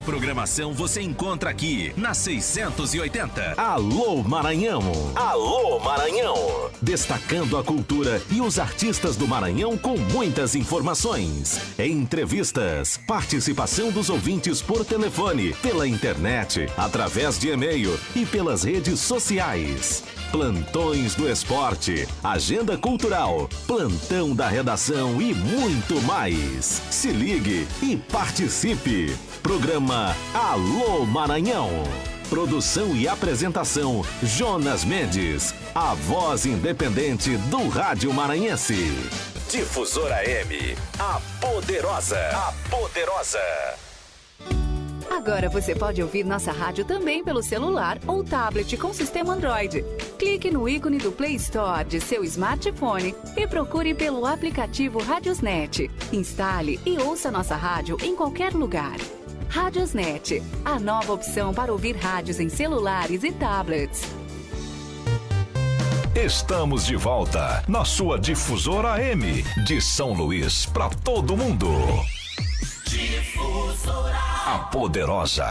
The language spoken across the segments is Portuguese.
Programação você encontra aqui na 680. Alô Maranhão! Alô Maranhão! Destacando a cultura e os artistas do Maranhão com muitas informações, entrevistas, participação dos ouvintes por telefone, pela internet, através de e-mail e pelas redes sociais. Plantões do esporte, agenda cultural, plantão da redação e muito mais. Se ligue e participe. Programa Alô Maranhão. Produção e apresentação Jonas Mendes, a voz independente do rádio maranhense. Difusora M, a poderosa. A poderosa. Agora você pode ouvir nossa rádio também pelo celular ou tablet com sistema Android. Clique no ícone do Play Store de seu smartphone e procure pelo aplicativo Radiosnet. Instale e ouça nossa rádio em qualquer lugar. Radiosnet, a nova opção para ouvir rádios em celulares e tablets. Estamos de volta na sua Difusora M, de São Luís para todo mundo. Difusora. A poderosa.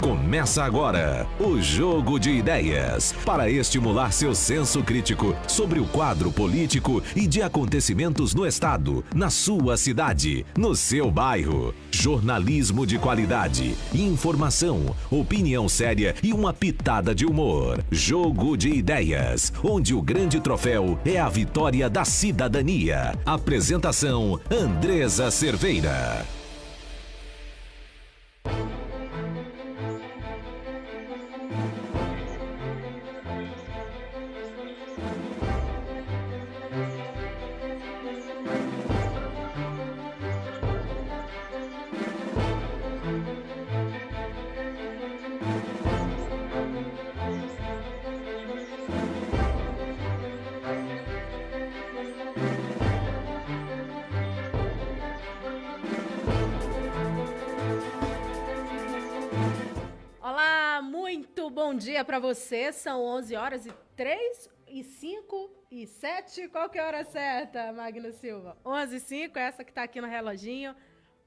Começa agora o Jogo de Ideias, para estimular seu senso crítico sobre o quadro político e de acontecimentos no estado, na sua cidade, no seu bairro. Jornalismo de qualidade, informação, opinião séria e uma pitada de humor. Jogo de Ideias, onde o grande troféu é a vitória da cidadania. Apresentação: Andresa Cerveira. Bom dia para você, são 11 horas e 3 e 5 e 7, qual que é a hora certa, Magno Silva? 11 e 5, essa que tá aqui no reloginho.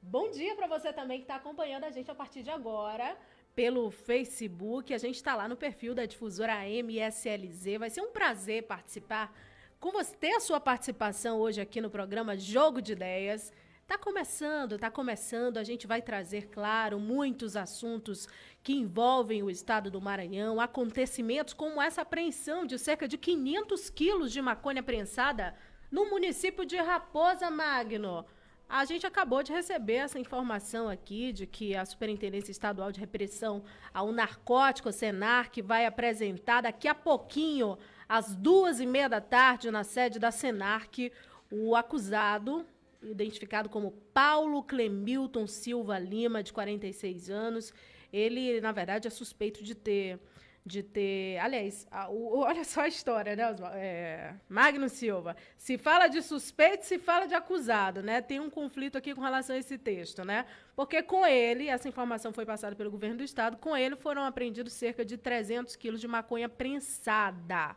Bom dia para você também que está acompanhando a gente a partir de agora pelo Facebook, a gente está lá no perfil da Difusora MSLZ, vai ser um prazer participar com você, ter a sua participação hoje aqui no programa Jogo de Ideias. Tá começando, a gente vai trazer, claro, muitos assuntos que envolvem o estado do Maranhão, acontecimentos como essa apreensão de cerca de 500 quilos de maconha prensada no município de Raposa, Magno. A gente acabou de receber essa informação aqui de que a Superintendência Estadual de Repressão ao Narcótico, Senarc, vai apresentar daqui a pouquinho, às 2h30 da tarde, na sede da Senarc, o acusado, identificado como Paulo Clemilton Silva Lima, de 46 anos. Ele, na verdade, é suspeito de ter aliás, olha só a história, né, Magno Silva? Se fala de suspeito, se fala de acusado, né? Tem um conflito aqui com relação a esse texto, né? Porque com ele, essa informação foi passada pelo governo do estado, com ele foram apreendidos cerca de 300 quilos de maconha prensada.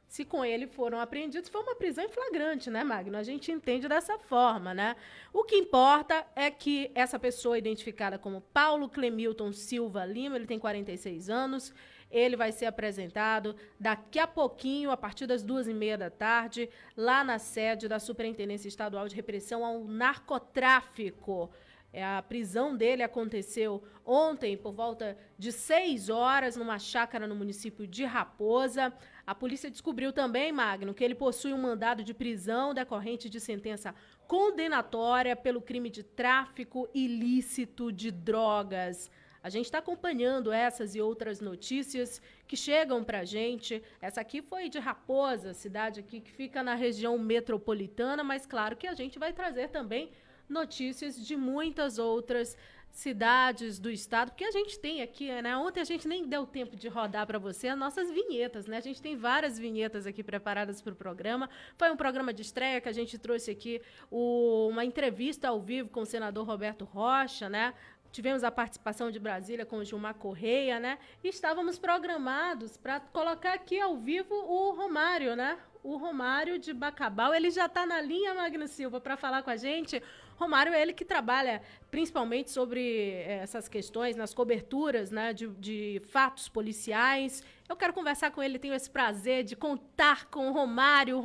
Se com ele foram apreendidos, foi uma prisão em flagrante, né, Magno? A gente entende dessa forma, né? O que importa é que essa pessoa identificada como Paulo Clemilton Silva Lima, ele tem 46 anos, ele vai ser apresentado daqui a pouquinho, a partir das 2h30 da tarde, lá na sede da Superintendência Estadual de Repressão ao Narcotráfico. A prisão dele aconteceu ontem, por volta de 6 horas, numa chácara no município de Raposa. A polícia descobriu também, Magno, que ele possui um mandado de prisão decorrente de sentença condenatória pelo crime de tráfico ilícito de drogas. A gente está acompanhando essas e outras notícias que chegam para a gente. Essa aqui foi de Raposa, cidade aqui que fica na região metropolitana, mas claro que a gente vai trazer também notícias de muitas outras cidades do estado, porque a gente tem aqui, né? Ontem a gente nem deu tempo de rodar para você as nossas vinhetas, né? A gente tem várias vinhetas aqui preparadas para o programa. Foi um programa de estreia que a gente trouxe aqui uma entrevista ao vivo com o senador Roberto Rocha, né? Tivemos a participação de Brasília com o Gilmar Correia, né? E estávamos programados para colocar aqui ao vivo o Romário, né? O Romário de Bacabal. Ele já está na linha, Magno Silva, para falar com a gente. Romário é ele que trabalha principalmente sobre essas questões, nas coberturas, né, de fatos policiais. Eu quero conversar com ele, tenho esse prazer de contar com o Romário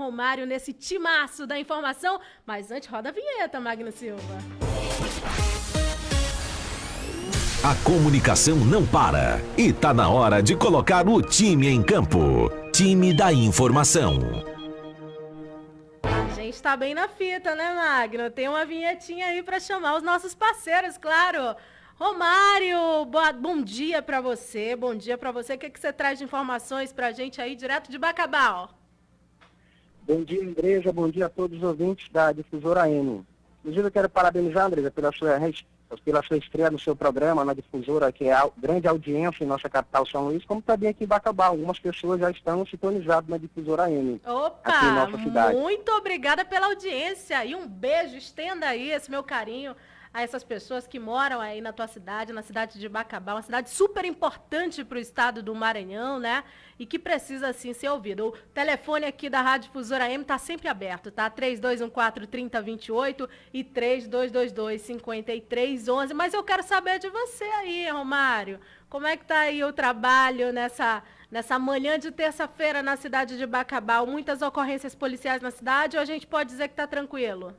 nesse timaço da informação. Mas antes, roda a vinheta, Magno Silva. A comunicação não para e tá na hora de colocar o time em campo. Time da informação. A gente tá bem na fita, né, Magno? Tem uma vinhetinha aí para chamar os nossos parceiros, claro. Romário, bom dia para você. Bom dia para você. O que você traz de informações pra gente aí, direto de Bacabal? Bom dia, Andresa. Bom dia a todos os ouvintes da Difusora AM. Inclusive, eu quero parabenizar, Andresa, pela sua estreia no seu programa na Difusora, que é grande audiência em nossa capital, São Luís, como também aqui em Bacabal. Algumas pessoas já estão sintonizadas na Difusora AM. Opa, aqui em nossa cidade. Muito obrigada pela audiência e um beijo, estenda aí esse meu carinho a essas pessoas que moram aí na tua cidade, na cidade de Bacabal, uma cidade super importante para o estado do Maranhão, né? E que precisa, assim, ser ouvido. O telefone aqui da Rádio Difusora M está sempre aberto, tá? 3214-3028 e 3222-5311. Mas eu quero saber de você aí, Romário. Como é que tá aí o trabalho nessa manhã de terça-feira na cidade de Bacabal? Muitas ocorrências policiais na cidade ou a gente pode dizer que tá tranquilo?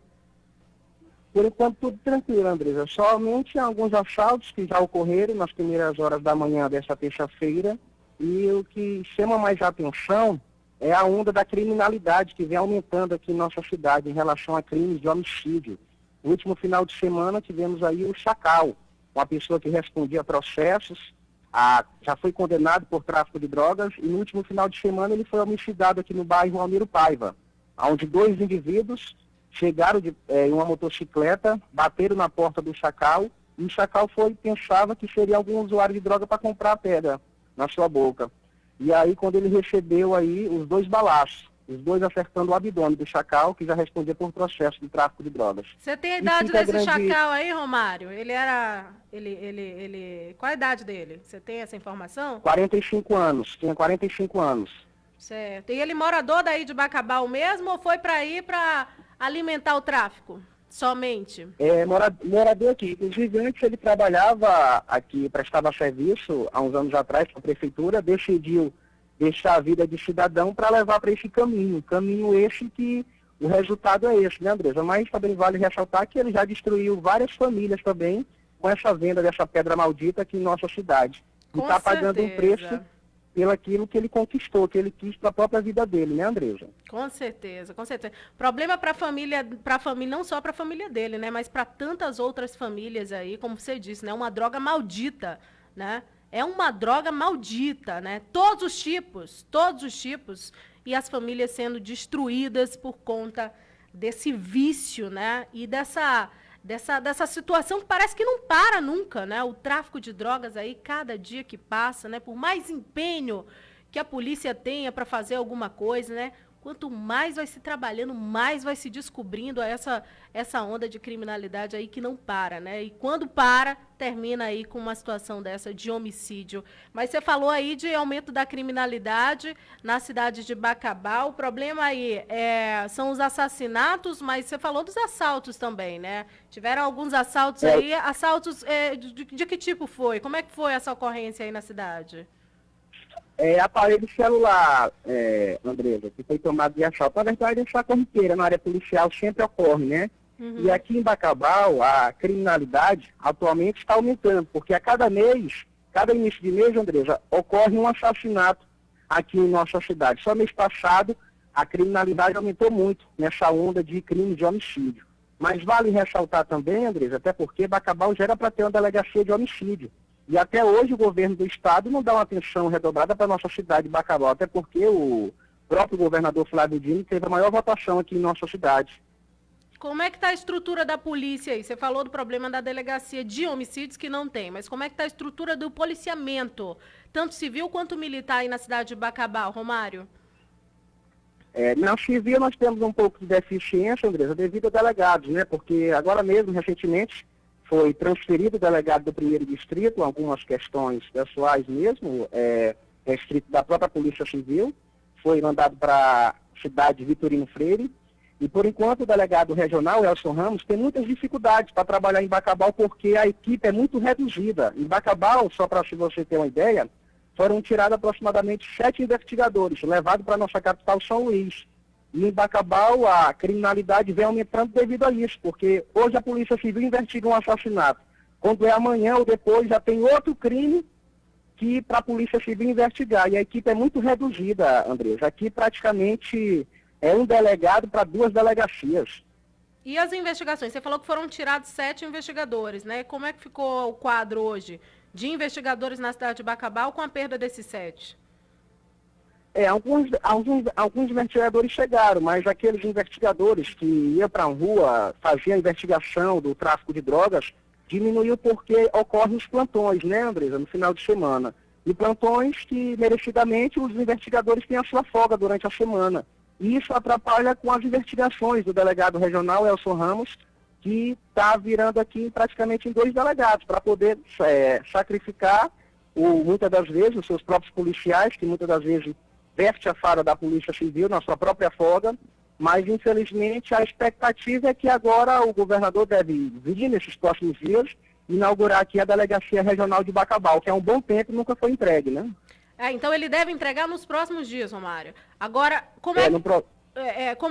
Por enquanto, tudo tranquilo, Andresa. Somente alguns assaltos que já ocorreram nas primeiras horas da manhã desta terça-feira. E o que chama mais a atenção é a onda da criminalidade que vem aumentando aqui em nossa cidade em relação a crimes de homicídio. No último final de semana tivemos aí o Chacal, uma pessoa que respondia a processos, já foi condenado por tráfico de drogas, e no último final de semana ele foi homicidado aqui no bairro Almiro Paiva, onde 2 indivíduos chegaram em uma motocicleta, bateram na porta do Chacal, e o Chacal pensava que seria algum usuário de droga para comprar a pedra na sua boca. E aí, quando ele recebeu aí os 2 balaços, os 2 acertando o abdômen do Chacal, que já respondia por processo de tráfico de drogas. Você tem a idade desse Chacal aí, Romário? Qual a idade dele? Você tem essa informação? 45 anos, tinha 45 anos. Certo. E ele morador daí de Bacabal mesmo ou foi para ir para alimentar o tráfico? Somente? Morador aqui. Inclusive, antes ele trabalhava aqui, prestava serviço, há uns anos atrás, para a prefeitura, decidiu deixar a vida de cidadão para levar para esse caminho. Caminho esse que o resultado é esse, né, Andresa? Mas também vale ressaltar que ele já destruiu várias famílias também com essa venda dessa pedra maldita aqui em nossa cidade. E está pagando um preço pelo aquilo que ele conquistou, que ele quis para a própria vida dele, né, Andresa? Com certeza, com certeza. Problema para a família, não só para a família dele, né, mas para tantas outras famílias aí, como você disse, né, uma droga maldita, né? É uma droga maldita, né? Todos os tipos, e as famílias sendo destruídas por conta desse vício, né? E dessa situação que parece que não para nunca, né? O tráfico de drogas aí, cada dia que passa, né? Por mais empenho que a polícia tenha para fazer alguma coisa, né? Quanto mais vai se trabalhando, mais vai se descobrindo essa onda de criminalidade aí que não para, né? E quando para, termina aí com uma situação dessa de homicídio. Mas você falou aí de aumento da criminalidade na cidade de Bacabal. O problema aí são os assassinatos, mas você falou dos assaltos também, né? Tiveram alguns assaltos aí. Assaltos de que tipo foi? Como é que foi essa ocorrência aí na cidade? Aparelho celular, Andresa, que foi tomado de assalto. Na verdade, essa corriqueira na área policial sempre ocorre, né? Uhum. E aqui em Bacabal, a criminalidade atualmente está aumentando, porque a cada mês, cada início de mês, Andresa, ocorre um assassinato aqui em nossa cidade. Só mês passado, a criminalidade aumentou muito nessa onda de crime de homicídio. Mas vale ressaltar também, Andresa, até porque Bacabal já era para ter uma delegacia de homicídio. E até hoje o governo do estado não dá uma atenção redobrada para a nossa cidade de Bacabal, até porque o próprio governador Flávio Dino teve a maior votação aqui em nossa cidade. Como é que está a estrutura da polícia aí? Você falou do problema da delegacia de homicídios que não tem, mas como é que está a estrutura do policiamento, tanto civil quanto militar aí na cidade de Bacabal, Romário? Na civil nós temos um pouco de deficiência, Andresa, devido a delegados, né? Porque agora mesmo, recentemente, foi transferido o delegado do 1º Distrito, algumas questões pessoais mesmo, restrito da própria Polícia Civil, foi mandado para a cidade de Vitorino Freire, E, por enquanto, o delegado regional, Elson Ramos, tem muitas dificuldades para trabalhar em Bacabal porque a equipe é muito reduzida. Em Bacabal, só para se você ter uma ideia, foram tirados aproximadamente 7 investigadores, levados para a nossa capital, São Luís. E em Bacabal, a criminalidade vem aumentando devido a isso, porque hoje a Polícia Civil investiga um assassinato. Quando é amanhã ou depois, já tem outro crime que para a Polícia Civil investigar. E a equipe é muito reduzida, Andrés. Aqui praticamente é um delegado para 2 delegacias. E as investigações? Você falou que foram tirados 7 investigadores, né? Como é que ficou o quadro hoje de investigadores na cidade de Bacabal com a perda desses 7? Alguns investigadores chegaram, mas aqueles investigadores que iam para a rua, faziam a investigação do tráfico de drogas, diminuiu porque ocorrem os plantões, né, Andresa, no final de semana. E plantões que, merecidamente, os investigadores têm a sua folga durante a semana. E isso atrapalha com as investigações do delegado regional, Elson Ramos, que está virando aqui praticamente em 2 delegados, para poder sacrificar, muitas das vezes, os seus próprios policiais, que muitas das vezes veste a farda da Polícia Civil na sua própria folga, mas, infelizmente, a expectativa é que agora o governador deve vir nesses próximos dias inaugurar aqui a Delegacia Regional de Bacabal, que há um bom tempo nunca foi entregue, né? Então ele deve entregar nos próximos dias, Romário. Agora, como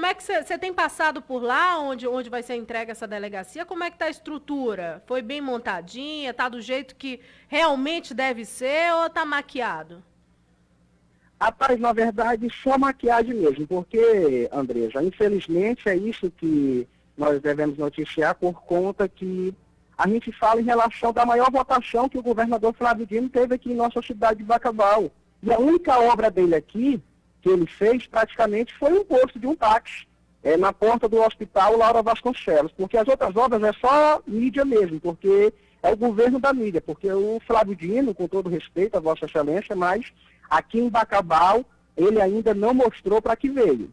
é que você tem passado por lá, onde vai ser entregue essa delegacia? Como é que está a estrutura? Foi bem montadinha? Está do jeito que realmente deve ser ou está maquiado? Rapaz, na verdade, só maquiagem mesmo, porque, Andresa, infelizmente é isso que nós devemos noticiar por conta que a gente fala em relação da maior votação que o governador Flávio Dino teve aqui em nossa cidade de Bacabal. E a única obra dele aqui, que ele fez praticamente, foi um posto de um táxi, na porta do hospital Laura Vasconcelos, porque as outras obras é só mídia mesmo, porque é o governo da mídia, porque o Flávio Dino, com todo respeito a Vossa Excelência, mas aqui em Bacabal ele ainda não mostrou para que veio.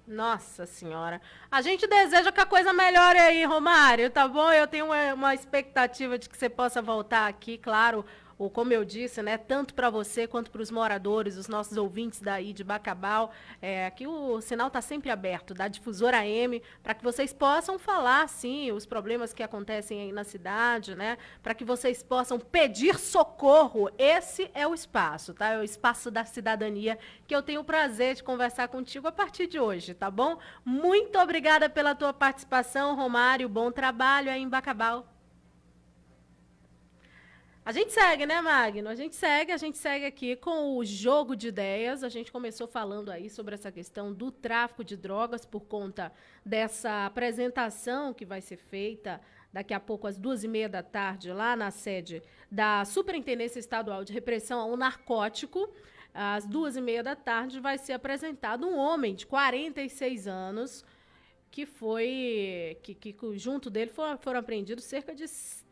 Nossa Senhora. A gente deseja que a coisa melhore aí, Romário, tá bom? Eu tenho uma expectativa de que você possa voltar aqui, claro, ou como eu disse, né, tanto para você quanto para os moradores, os nossos ouvintes daí de Bacabal. Aqui o sinal está sempre aberto, da Difusora AM, para que vocês possam falar, sim, os problemas que acontecem aí na cidade, né, para que vocês possam pedir socorro. Esse é o espaço, tá? É o espaço da cidadania, que eu tenho o prazer de conversar contigo a partir de hoje, tá bom? Muito obrigada pela tua participação, Romário. Bom trabalho aí em Bacabal. A gente segue, né, Magno? A gente segue aqui com o jogo de ideias. A gente começou falando aí sobre essa questão do tráfico de drogas por conta dessa apresentação que vai ser feita daqui a pouco às 2h30 da tarde lá na sede da Superintendência Estadual de Repressão ao Narcótico. Às 2h30 da tarde vai ser apresentado um homem de 46 anos que junto dele foram apreendidos cerca de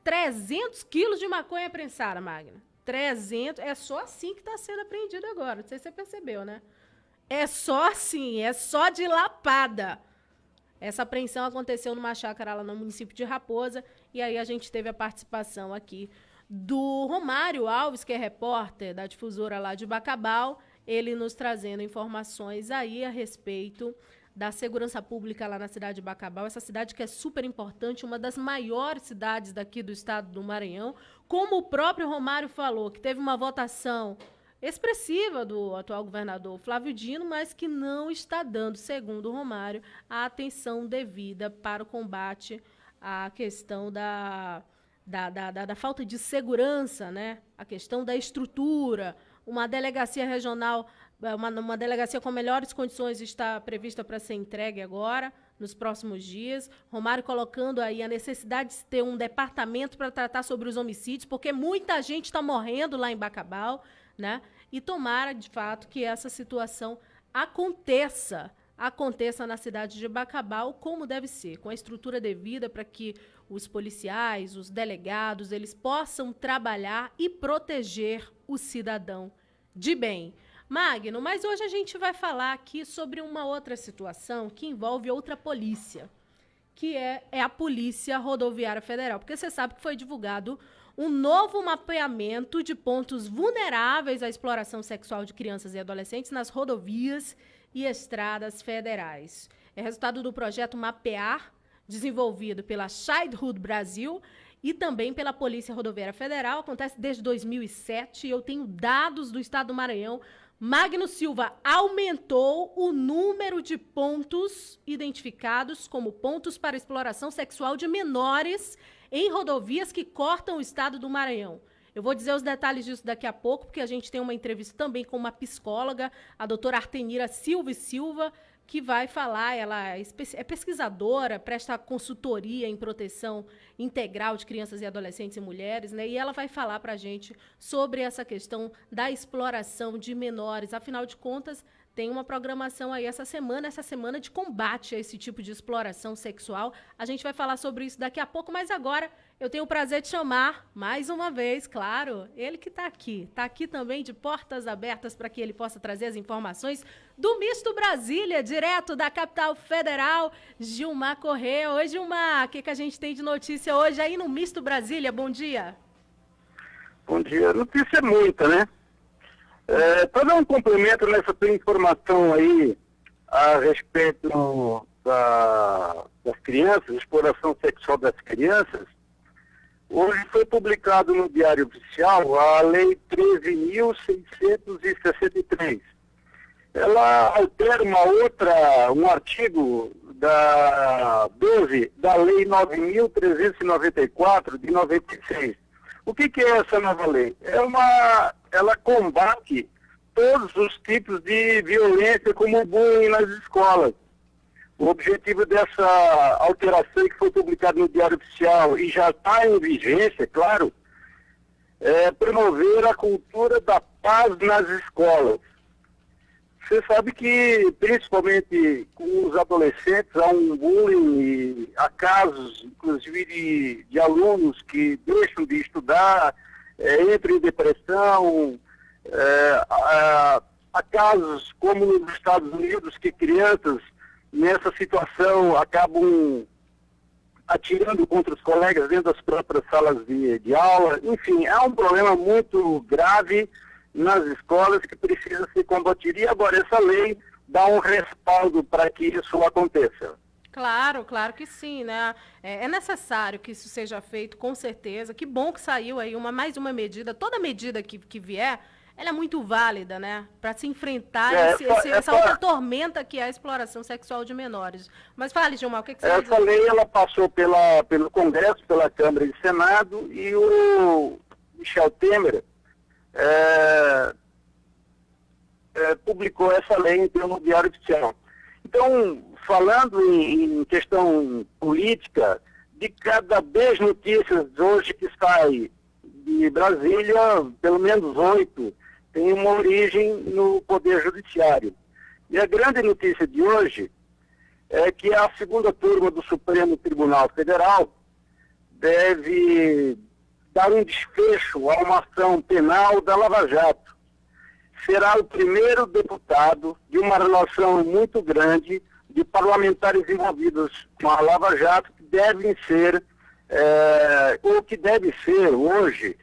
300 quilos de maconha prensada, Magna. 300, é só assim que está sendo apreendido agora. Não sei se você percebeu, né? É só assim, é só de lapada. Essa apreensão aconteceu numa chácara lá no município de Raposa, e aí a gente teve a participação aqui do Romário Alves, que é repórter da Difusora lá de Bacabal, ele nos trazendo informações aí a respeito da segurança pública lá na cidade de Bacabal, essa cidade que é super importante, uma das maiores cidades daqui do estado do Maranhão, como o próprio Romário falou, que teve uma votação expressiva do atual governador Flávio Dino, mas que não está dando, segundo o Romário, a atenção devida para o combate à questão da falta de segurança, né? A questão da estrutura, uma delegacia regional, uma delegacia com melhores condições está prevista para ser entregue agora, nos próximos dias. Romário colocando aí a necessidade de ter um departamento para tratar sobre os homicídios, porque muita gente está morrendo lá em Bacabal, né? E tomara, de fato, que essa situação aconteça na cidade de Bacabal como deve ser, com a estrutura devida para que os policiais, os delegados, eles possam trabalhar e proteger o cidadão de bem. Magno, mas hoje a gente vai falar aqui sobre uma outra situação que envolve outra polícia, que é a Polícia Rodoviária Federal, porque você sabe que foi divulgado um novo mapeamento de pontos vulneráveis à exploração sexual de crianças e adolescentes nas rodovias e estradas federais. É resultado do projeto Mapear, desenvolvido pela Childhood Brasil e também pela Polícia Rodoviária Federal. Acontece desde 2007 e eu tenho dados do estado do Maranhão. Magno Silva, aumentou o número de pontos identificados como pontos para exploração sexual de menores em rodovias que cortam o estado do Maranhão. Eu vou dizer os detalhes disso daqui a pouco, porque a gente tem uma entrevista também com uma psicóloga, a doutora Artenira Silva e Silva, que vai falar, ela é pesquisadora, presta consultoria em proteção integral de crianças e adolescentes e mulheres, né? E ela vai falar para a gente sobre essa questão da exploração de menores. Afinal de contas, tem uma programação aí essa semana de combate a esse tipo de exploração sexual. A gente vai falar sobre isso daqui a pouco, mas agora eu tenho o prazer de chamar, mais uma vez, claro, ele que está aqui também de portas abertas para que ele possa trazer as informações do Misto Brasília, direto da capital federal, Gilmar Corrêa. Oi, Gilmar, o que a gente tem de notícia hoje aí no Misto Brasília? Bom dia. Bom dia. Notícia é muita, né? Para dar um complemento nessa tua informação aí a respeito das crianças, exploração sexual das crianças, hoje foi publicado no Diário Oficial a Lei 13.663. Ela altera um artigo da 12 da Lei 9.394 de 96. O que é essa nova lei? Ela combate todos os tipos de violência, como o bullying nas escolas. O objetivo dessa alteração que foi publicada no Diário Oficial e já está em vigência, claro, é promover a cultura da paz nas escolas. Você sabe que, principalmente com os adolescentes, há um bullying e há casos, inclusive, de alunos que deixam de estudar, entram em depressão. Há casos, como nos Estados Unidos, que crianças, nessa situação, acabam atirando contra os colegas dentro das próprias salas de aula. Enfim, há um problema muito grave nas escolas que precisa ser combatido. E agora essa lei dá um respaldo para que isso aconteça. Claro que sim, né? É necessário que isso seja feito, com certeza. Que bom que saiu aí mais uma medida. Toda medida que vier, ela é muito válida, né? Para se enfrentar essa outra tormenta que é a exploração sexual de menores. Mas fale, Gilmar, o que você vai dizer? Essa lei, ela passou pelo Congresso, pela Câmara e Senado, e o Michel Temer publicou essa lei então, no Diário Oficial. Então, falando em questão política, de cada 10 notícias hoje que sai de Brasília, pelo menos 8 tem uma origem no Poder Judiciário. E a grande notícia de hoje é que a segunda turma do Supremo Tribunal Federal deve dar um desfecho a uma ação penal da Lava Jato. Será o primeiro deputado de uma relação muito grande de parlamentares envolvidos com a Lava Jato que devem ser, ou que deve ser hoje,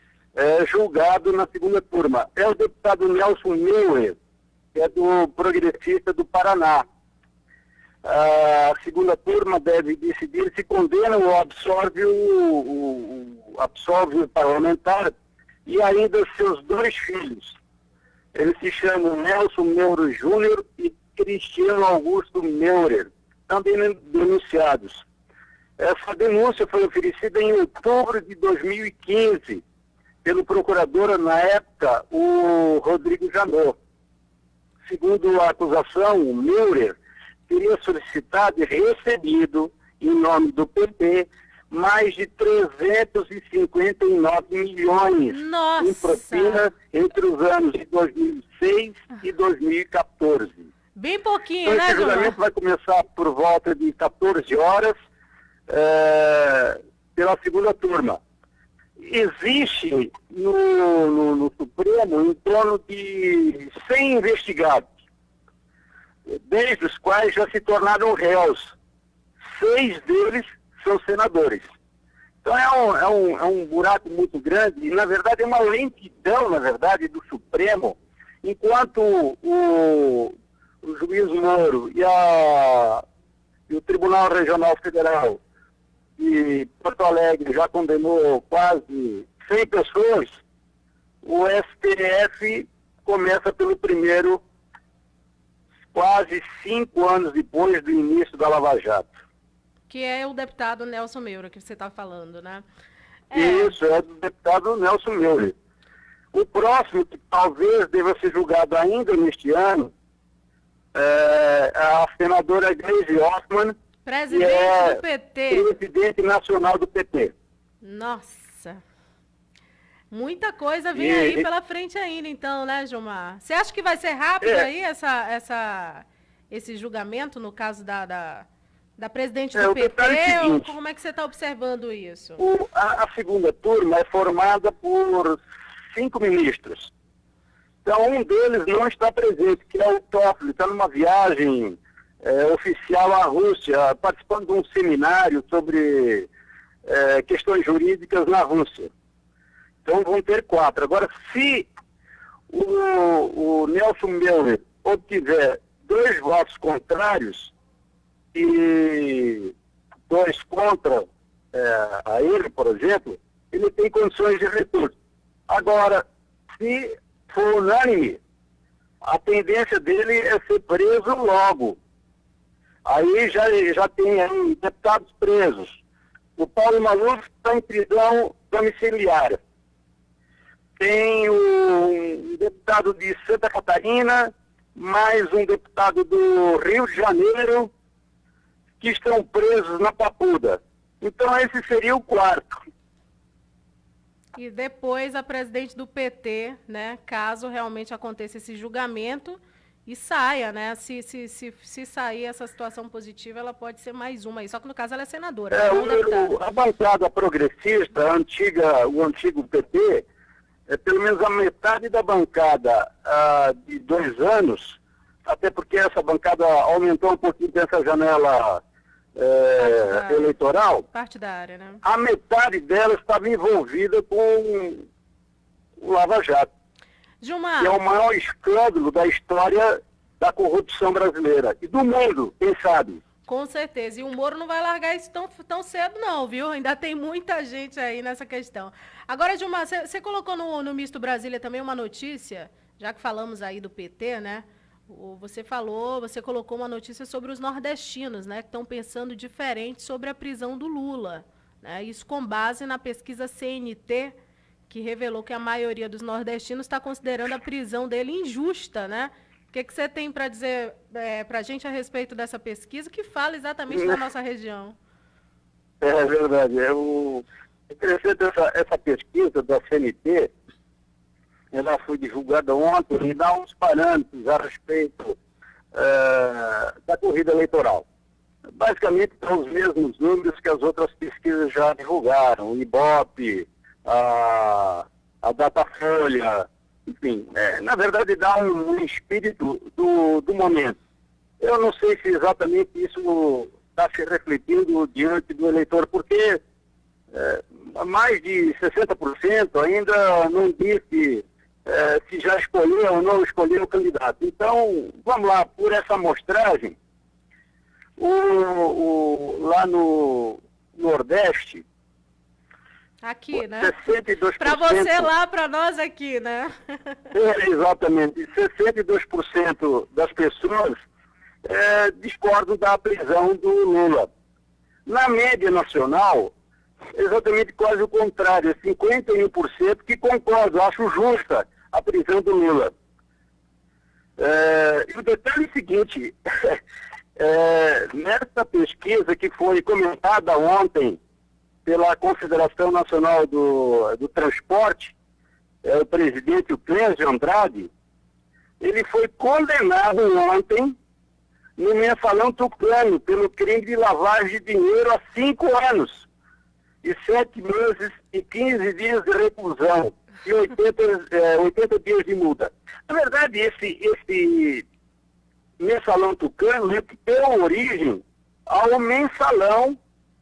julgado na segunda turma. É o deputado Nelson Meurer, que é do Progressista do Paraná. A segunda turma deve decidir se condena ou absolve o parlamentar e ainda seus 2 filhos. Eles se chamam Nelson Meurer Júnior e Cristiano Augusto Meurer, também denunciados. Essa denúncia foi oferecida em outubro de 2015 pelo procurador, na época, o Rodrigo Janot. Segundo a acusação, o Meurer teria solicitado e recebido, em nome do PP, mais de 359 milhões em propina entre os anos de 2006 e 2014. Bem pouquinho, então, né, esse julgamento vai começar por volta de 14 horas pela segunda turma. Existe no Supremo em torno de 100 investigados, desde os quais já se tornaram réus. 6 deles são senadores. Então é um buraco muito grande e, na verdade, é uma lentidão, do Supremo, enquanto o juiz Moro e a e o Tribunal Regional Federal de Porto Alegre já condenou quase 100 pessoas, o STF começa pelo primeiro, quase 5 anos depois do início da Lava Jato. Que é o deputado Nelson Meura, que você está falando, né? Isso, é do deputado Nelson Meura. O próximo, que talvez deva ser julgado ainda neste ano, é a senadora Gleisi Hoffmann, presidente do PT. Presidente nacional do PT. Nossa. Muita coisa vem aí pela frente ainda, então, né, Gilmar? Você acha que vai ser rápido aí esse julgamento, no caso da presidente do PT? Ou como é que você está observando isso? A segunda turma é formada por 5 ministros. Então, um deles não está presente, que é o Toffoli, está numa viagem oficial à Rússia, participando de um seminário sobre questões jurídicas na Rússia. Então, vão ter 4. Agora, se o Nelson Meura obtiver 2 votos contrários e 2 contra a ele, por exemplo, ele tem condições de recurso. Agora, se for unânime, a tendência dele é ser preso logo. Aí já tem aí deputados presos. O Paulo Maluf está em prisão domiciliária. Tem um deputado de Santa Catarina, mais um deputado do Rio de Janeiro, que estão presos na Papuda. Então esse seria o 4. E depois a presidente do PT, né, caso realmente aconteça esse julgamento e saia, né, se sair essa situação positiva, ela pode ser mais uma aí, só que no caso ela é senadora. A bancada progressista, o antigo PT, pelo menos a metade da bancada de 2 anos, até porque essa bancada aumentou um pouquinho dessa janela eleitoral. Partidária, né? A metade dela estava envolvida com o Lava Jato. Gilmar. Que é o maior escândalo da história da corrupção brasileira. E do mundo, quem sabe? Com certeza. E o Moro não vai largar isso tão cedo, não, viu? Ainda tem muita gente aí nessa questão. Agora, Gilmar, você colocou no Misto Brasília também uma notícia, já que falamos aí do PT, né? Você colocou uma notícia sobre os nordestinos, né? Que estão pensando diferente sobre a prisão do Lula, né? Isso com base na pesquisa CNT, que revelou que a maioria dos nordestinos está considerando a prisão dele injusta, né? O que você tem para dizer para a gente a respeito dessa pesquisa que fala exatamente da nossa região? É verdade. Interessante essa pesquisa da CNT, ela foi divulgada ontem e dá uns parâmetros a respeito da corrida eleitoral. Basicamente, são os mesmos números que as outras pesquisas já divulgaram, o Ibope, a Datafolha, enfim, na verdade dá um espírito do momento. Eu não sei se exatamente isso está se refletindo diante do eleitor, porque mais de 60% ainda não disse se já escolheu ou não escolheu o candidato. Então, vamos lá, por essa amostragem, lá no Nordeste, aqui, né? 62%. Para você lá, para nós aqui, né? Exatamente. 62% das pessoas discordam da prisão do Lula. Na média nacional, exatamente quase o contrário, 51% que concordam, acham justa a prisão do Lula. E o detalhe é o seguinte, nessa pesquisa que foi comentada ontem pela Confederação Nacional do Transporte, o presidente, o Clésio Andrade, ele foi condenado ontem no Mensalão Tucano pelo crime de lavagem de dinheiro a 5 anos, e 7 meses e 15 dias de reclusão, e 80 dias de multa. Na verdade, esse Mensalão Tucano deu origem ao mensalão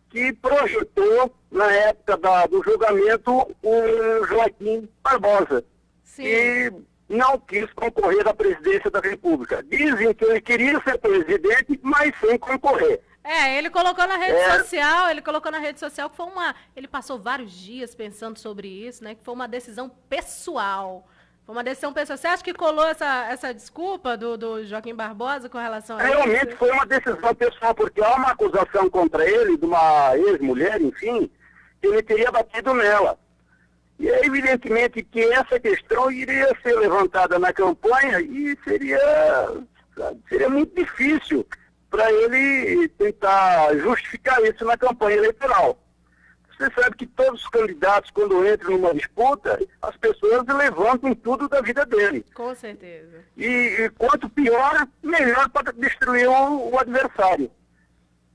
que projetou, na época do julgamento, o Joaquim Barbosa, Sim. que não quis concorrer à presidência da República. Dizem que ele queria ser presidente, mas sem concorrer. Ele colocou na rede social, que foi ele passou vários dias pensando sobre isso, né? Que foi uma decisão pessoal. Foi uma decisão pessoal. Você acha que colou essa desculpa do Joaquim Barbosa com relação a isso? Realmente foi uma decisão pessoal, porque há uma acusação contra ele, de uma ex-mulher, enfim, que ele teria batido nela. E é evidentemente que essa questão iria ser levantada na campanha e seria muito difícil para ele tentar justificar isso na campanha eleitoral. Você sabe que todos os candidatos, quando entram numa disputa, as pessoas levantam tudo da vida dele. Com certeza. E quanto pior, melhor para destruir o adversário.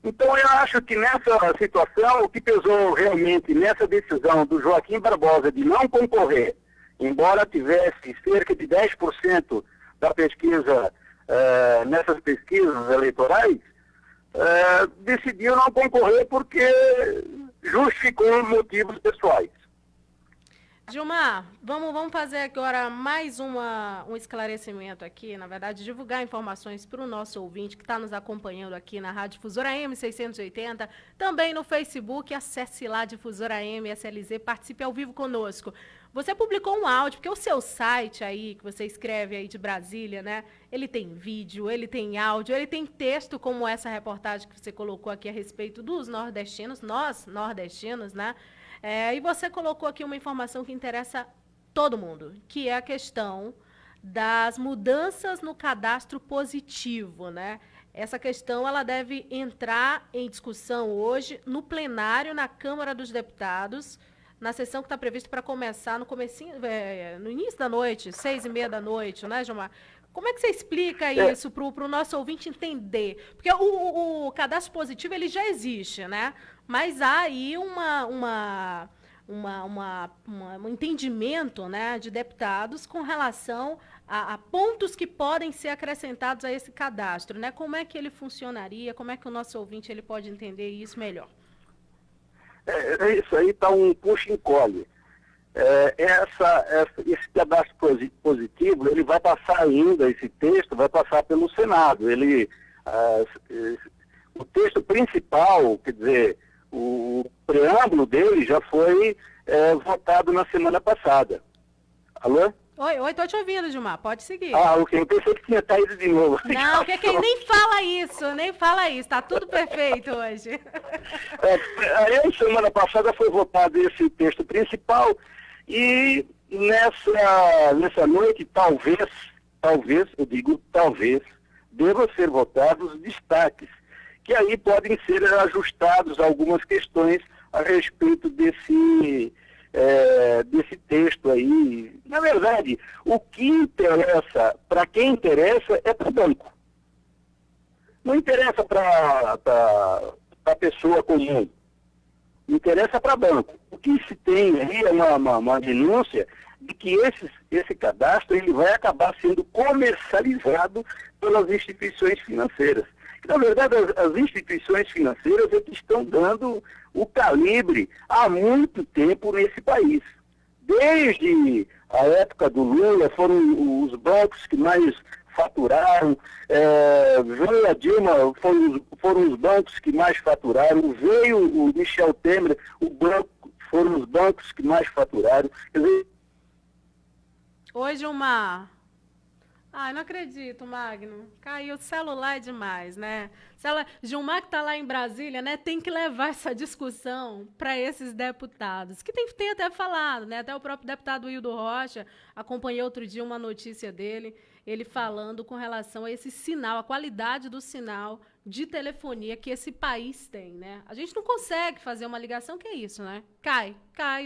Então eu acho que nessa situação, o que pesou realmente nessa decisão do Joaquim Barbosa de não concorrer, embora tivesse cerca de 10% da pesquisa, nessas pesquisas eleitorais, decidiu não concorrer porque justificou motivos pessoais. Gilmar, vamos fazer agora mais um esclarecimento aqui, na verdade, divulgar informações para o nosso ouvinte que está nos acompanhando aqui na Rádio Difusora M680, também no Facebook, acesse lá Difusora MSLZ, participe ao vivo conosco. Você publicou um áudio, porque o seu site aí, que você escreve aí de Brasília, né? Ele tem vídeo, ele tem áudio, ele tem texto, como essa reportagem que você colocou aqui a respeito dos nordestinos, nós nordestinos, né? E você colocou aqui uma informação que interessa todo mundo, que é a questão das mudanças no cadastro positivo, né? Essa questão ela deve entrar em discussão hoje no plenário na Câmara dos Deputados, na sessão que está prevista para começar no início da noite, 6h30 da noite, né, Gilmar? Como é que você explica isso para o nosso ouvinte entender? Porque o cadastro positivo ele já existe, né? Mas há aí um entendimento, né, de deputados com relação a pontos que podem ser acrescentados a esse cadastro, né? Como é que ele funcionaria? Como é que o nosso ouvinte ele pode entender isso melhor? Isso aí está um puxa-encolhe. Esse cadastro positivo, ele vai passar ainda, esse texto vai passar pelo Senado. O texto principal, quer dizer, o preâmbulo dele já foi votado na semana passada. Alô? Oi, tô te ouvindo, Gilmar, pode seguir. Ok, eu pensei que tinha caído de novo. Não, nem fala isso, tá tudo perfeito hoje. Aí, semana passada foi votado esse texto principal e nessa noite, talvez, eu digo talvez, devam ser votados destaques, que aí podem ser ajustados algumas questões a respeito desse texto aí. Na verdade, o que interessa, para quem interessa, é para o banco. Não interessa para a pessoa comum. Interessa para banco. O que se tem aí é uma denúncia de que esse cadastro ele vai acabar sendo comercializado pelas instituições financeiras. Na verdade, as instituições financeiras é que estão dando o calibre há muito tempo nesse país. Desde a época do Lula, foram os bancos que mais faturaram, veio a Dilma, foram os bancos que mais faturaram, veio o Michel Temer, foram os bancos que mais faturaram. Quer dizer... Oi, Gilmar. Ai, não acredito, Magno. Caiu o celular demais, né? Gilmar, que está lá em Brasília, né, tem que levar essa discussão para esses deputados, que tem até falado, né? Até o próprio deputado Hildo Rocha, acompanhei outro dia uma notícia dele, ele falando com relação a esse sinal, a qualidade do sinal de telefonia que esse país tem, né? A gente não consegue fazer uma ligação, que é isso, né? Cai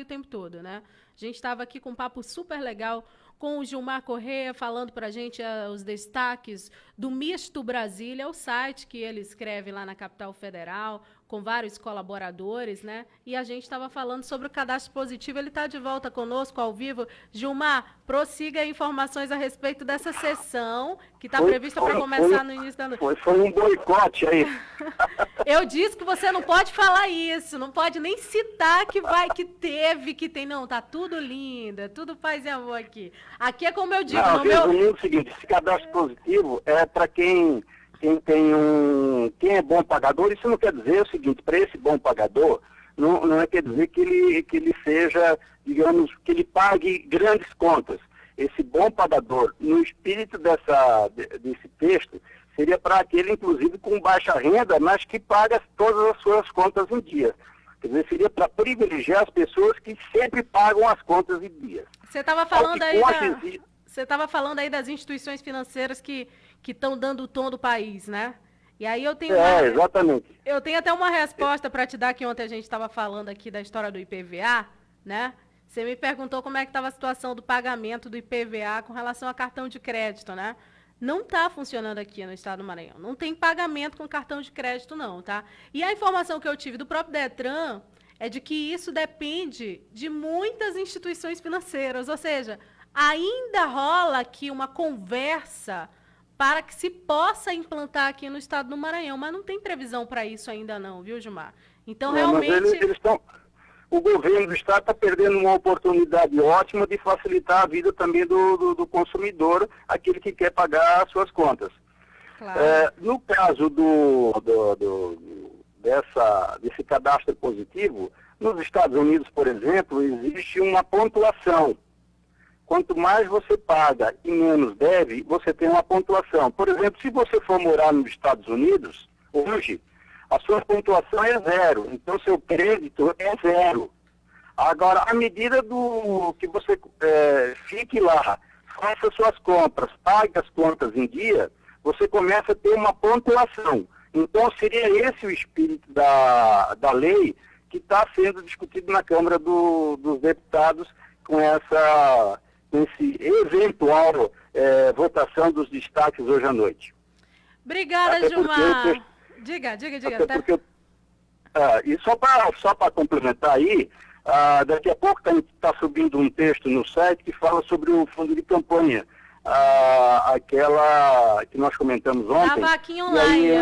o tempo todo, né? A gente estava aqui com um papo super legal com o Gilmar Correia, falando para a gente os destaques do Misto Brasília, o site que ele escreve lá na Capital Federal, com vários colaboradores, né? E a gente estava falando sobre o cadastro positivo, ele está de volta conosco ao vivo. Gilmar, prossiga informações a respeito dessa sessão, que está prevista para começar no início da noite. Foi um boicote aí. Eu disse que você não pode falar isso, não pode nem citar que teve, que tem. Não, tá tudo lindo, é tudo paz e amor aqui. Aqui é como eu digo. Resumindo o seguinte, esse cadastro positivo é para quem quem é bom pagador, isso não quer dizer o seguinte, para esse bom pagador, não quer dizer que ele seja, digamos, que ele pague grandes contas. Esse bom pagador, no espírito desse texto, seria para aquele, inclusive, com baixa renda, mas que paga todas as suas contas em dia. Quer dizer, seria para privilegiar as pessoas que sempre pagam as contas em dia. Você estava falando aí das instituições financeiras que estão dando o tom do país, né? E aí eu tenho exatamente. Eu tenho até uma resposta para te dar, que ontem a gente estava falando aqui da história do IPVA, né? Você me perguntou como é que estava a situação do pagamento do IPVA com relação a cartão de crédito, né? Não está funcionando aqui no estado do Maranhão. Não tem pagamento com cartão de crédito, não, tá? E a informação que eu tive do próprio Detran é de que isso depende de muitas instituições financeiras. Ou seja, ainda rola aqui uma conversa para que se possa implantar aqui no estado do Maranhão, mas não tem previsão para isso ainda não, viu, Gilmar? Então, realmente... O governo do estado está perdendo uma oportunidade ótima de facilitar a vida também do consumidor, aquele que quer pagar as suas contas. Claro. No caso desse cadastro positivo, nos Estados Unidos, por exemplo, existe uma pontuação. Quanto mais você paga e menos deve, você tem uma pontuação. Por exemplo, se você for morar nos Estados Unidos, hoje, a sua pontuação é 0, então seu crédito é 0. Agora, à medida que você fique lá, faça suas compras, pague as contas em dia, você começa a ter uma pontuação. Então, seria esse o espírito da lei que está sendo discutido na Câmara dos Deputados com esse eventual votação dos destaques hoje à noite. Obrigada, Gilmar. Diga. E só para complementar aí, daqui a pouco está subindo um texto no site que fala sobre o fundo de campanha, aquela que nós comentamos ontem. A vaquinha online,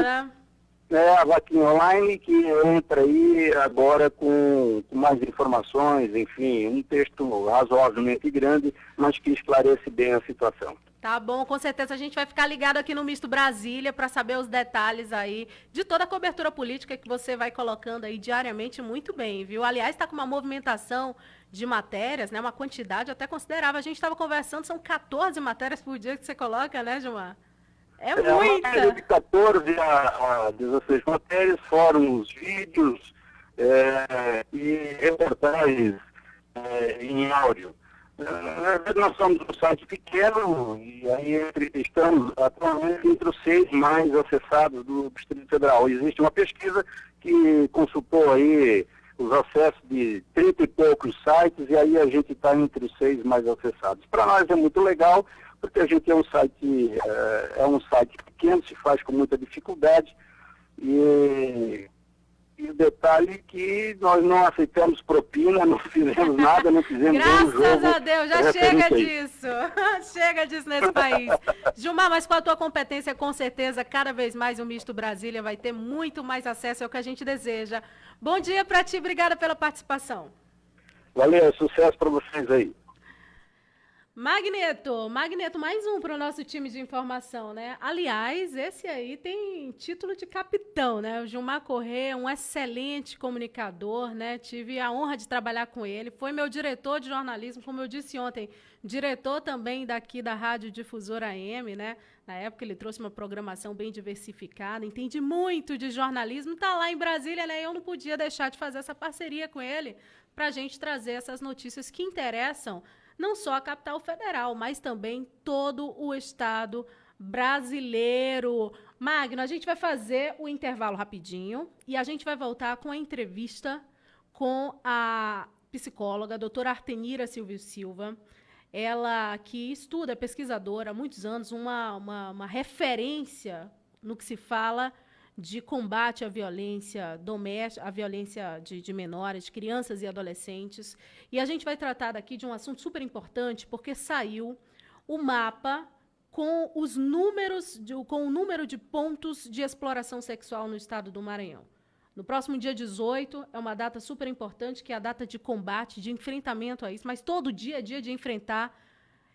né? A vaquinha online que entra aí agora com mais informações, enfim, um texto razoavelmente grande, mas que esclarece bem a situação. Tá bom, com certeza a gente vai ficar ligado aqui no Misto Brasília para saber os detalhes aí de toda a cobertura política que você vai colocando aí diariamente muito bem, viu? Aliás, está com uma movimentação de matérias, né? Uma quantidade até considerável. A gente estava conversando, são 14 matérias por dia que você coloca, né, Gilmar? É muita! De 14 a 16 matérias, fora os vídeos e reportagens em áudio. Nós somos um site pequeno e aí estamos atualmente entre os 6 mais acessados do Distrito Federal. Existe uma pesquisa que consultou aí os acessos de 30 e poucos sites e aí a gente está entre os 6 mais acessados. Para nós é muito legal porque a gente é um site pequeno, se faz com muita dificuldade e o detalhe que nós não aceitamos propina, não fizemos nada, não fizemos nenhum jogo. Graças a Deus, já chega disso. Chega disso nesse país. Gilmar, mas com a tua competência, com certeza, cada vez mais o Misto Brasília vai ter muito mais acesso ao que a gente deseja. Bom dia para ti, obrigada pela participação. Valeu, sucesso para vocês aí. Magneto, mais um para o nosso time de informação, né? Aliás, esse aí tem título de capitão, né? O Gilmar Corrêa é um excelente comunicador, né? Tive a honra de trabalhar com ele, foi meu diretor de jornalismo, como eu disse ontem, diretor também daqui da Rádio Difusora AM, né? Na época ele trouxe uma programação bem diversificada, entende muito de jornalismo, tá lá em Brasília, né? Eu não podia deixar de fazer essa parceria com ele para a gente trazer essas notícias que interessam não só a capital federal, mas também todo o estado brasileiro. Magno, a gente vai fazer o intervalo rapidinho e a gente vai voltar com a entrevista com a psicóloga, a doutora Artenira Silva. Ela que estuda, é pesquisadora há muitos anos, uma referência no que se fala de combate à violência doméstica, à violência de menores, de crianças e adolescentes. E a gente vai tratar daqui de um assunto super importante, porque saiu o mapa com os números, com o número de pontos de exploração sexual no estado do Maranhão. No próximo dia 18, é uma data super importante, que é a data de combate, de enfrentamento a isso, mas todo dia é dia de enfrentar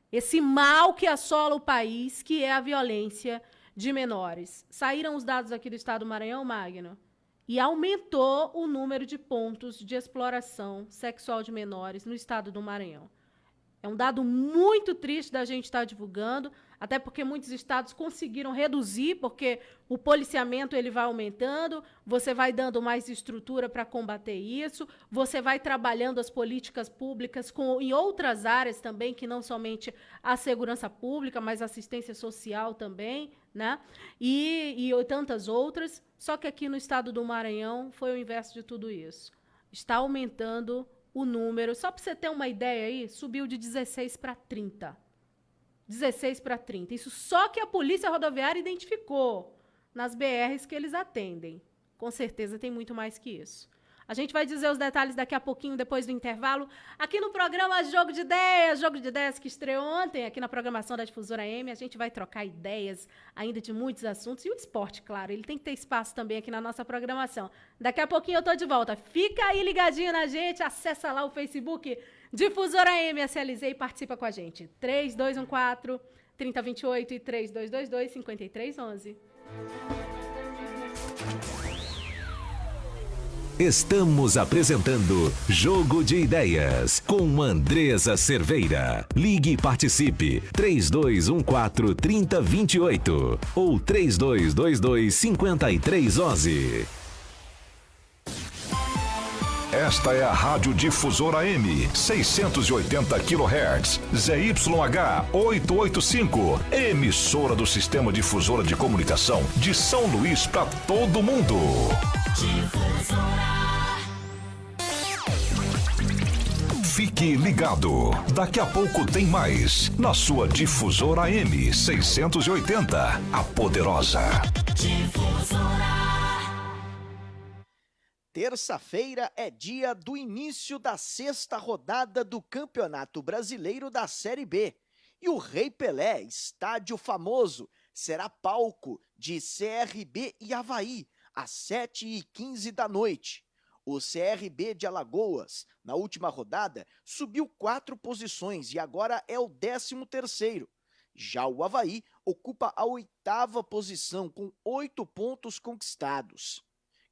esse mal que assola o país, que é a violência de menores. Saíram os dados aqui do estado do Maranhão, Magno, e aumentou o número de pontos de exploração sexual de menores no estado do Maranhão. É um dado muito triste da gente estar divulgando, até porque muitos estados conseguiram reduzir, porque o policiamento ele vai aumentando, você vai dando mais estrutura para combater isso, você vai trabalhando as políticas públicas em outras áreas também, que não somente a segurança pública, mas a assistência social também, né? E tantas outras. Só que aqui no estado do Maranhão foi o inverso de tudo isso. Está aumentando o número, só para você ter uma ideia aí, subiu de 16 para 30. 16 para 30. Isso só que a Polícia Rodoviária identificou nas BRs que eles atendem. Com certeza tem muito mais que isso. A gente vai dizer os detalhes daqui a pouquinho, depois do intervalo, aqui no programa Jogo de Ideias que estreou ontem aqui na programação da Difusora M. A gente vai trocar ideias ainda de muitos assuntos. E o esporte, claro, ele tem que ter espaço também aqui na nossa programação. Daqui a pouquinho eu tô de volta. Fica aí ligadinho na gente, acessa lá o Facebook Difusora M, SLZ e participa com a gente. 3214-3028 e 3222-5311. Estamos apresentando Jogo de Ideias com Andresa Cerveira. Ligue e participe 3214-3028 ou 3222-5311. Esta é a Rádio Difusora M, 680 kHz, ZYH 885, emissora do Sistema Difusora de Comunicação de São Luís para todo mundo. Fique ligado, daqui a pouco tem mais na sua Difusora M 680, a poderosa. Terça-feira é dia do início da 6ª rodada do Campeonato Brasileiro da Série B. E o Rei Pelé, estádio famoso, será palco de CRB e Avaí, às 7h15 da noite. O CRB de Alagoas, na última rodada, subiu 4 posições e agora é o 13º. Já o Avaí ocupa a 8ª posição com 8 pontos conquistados.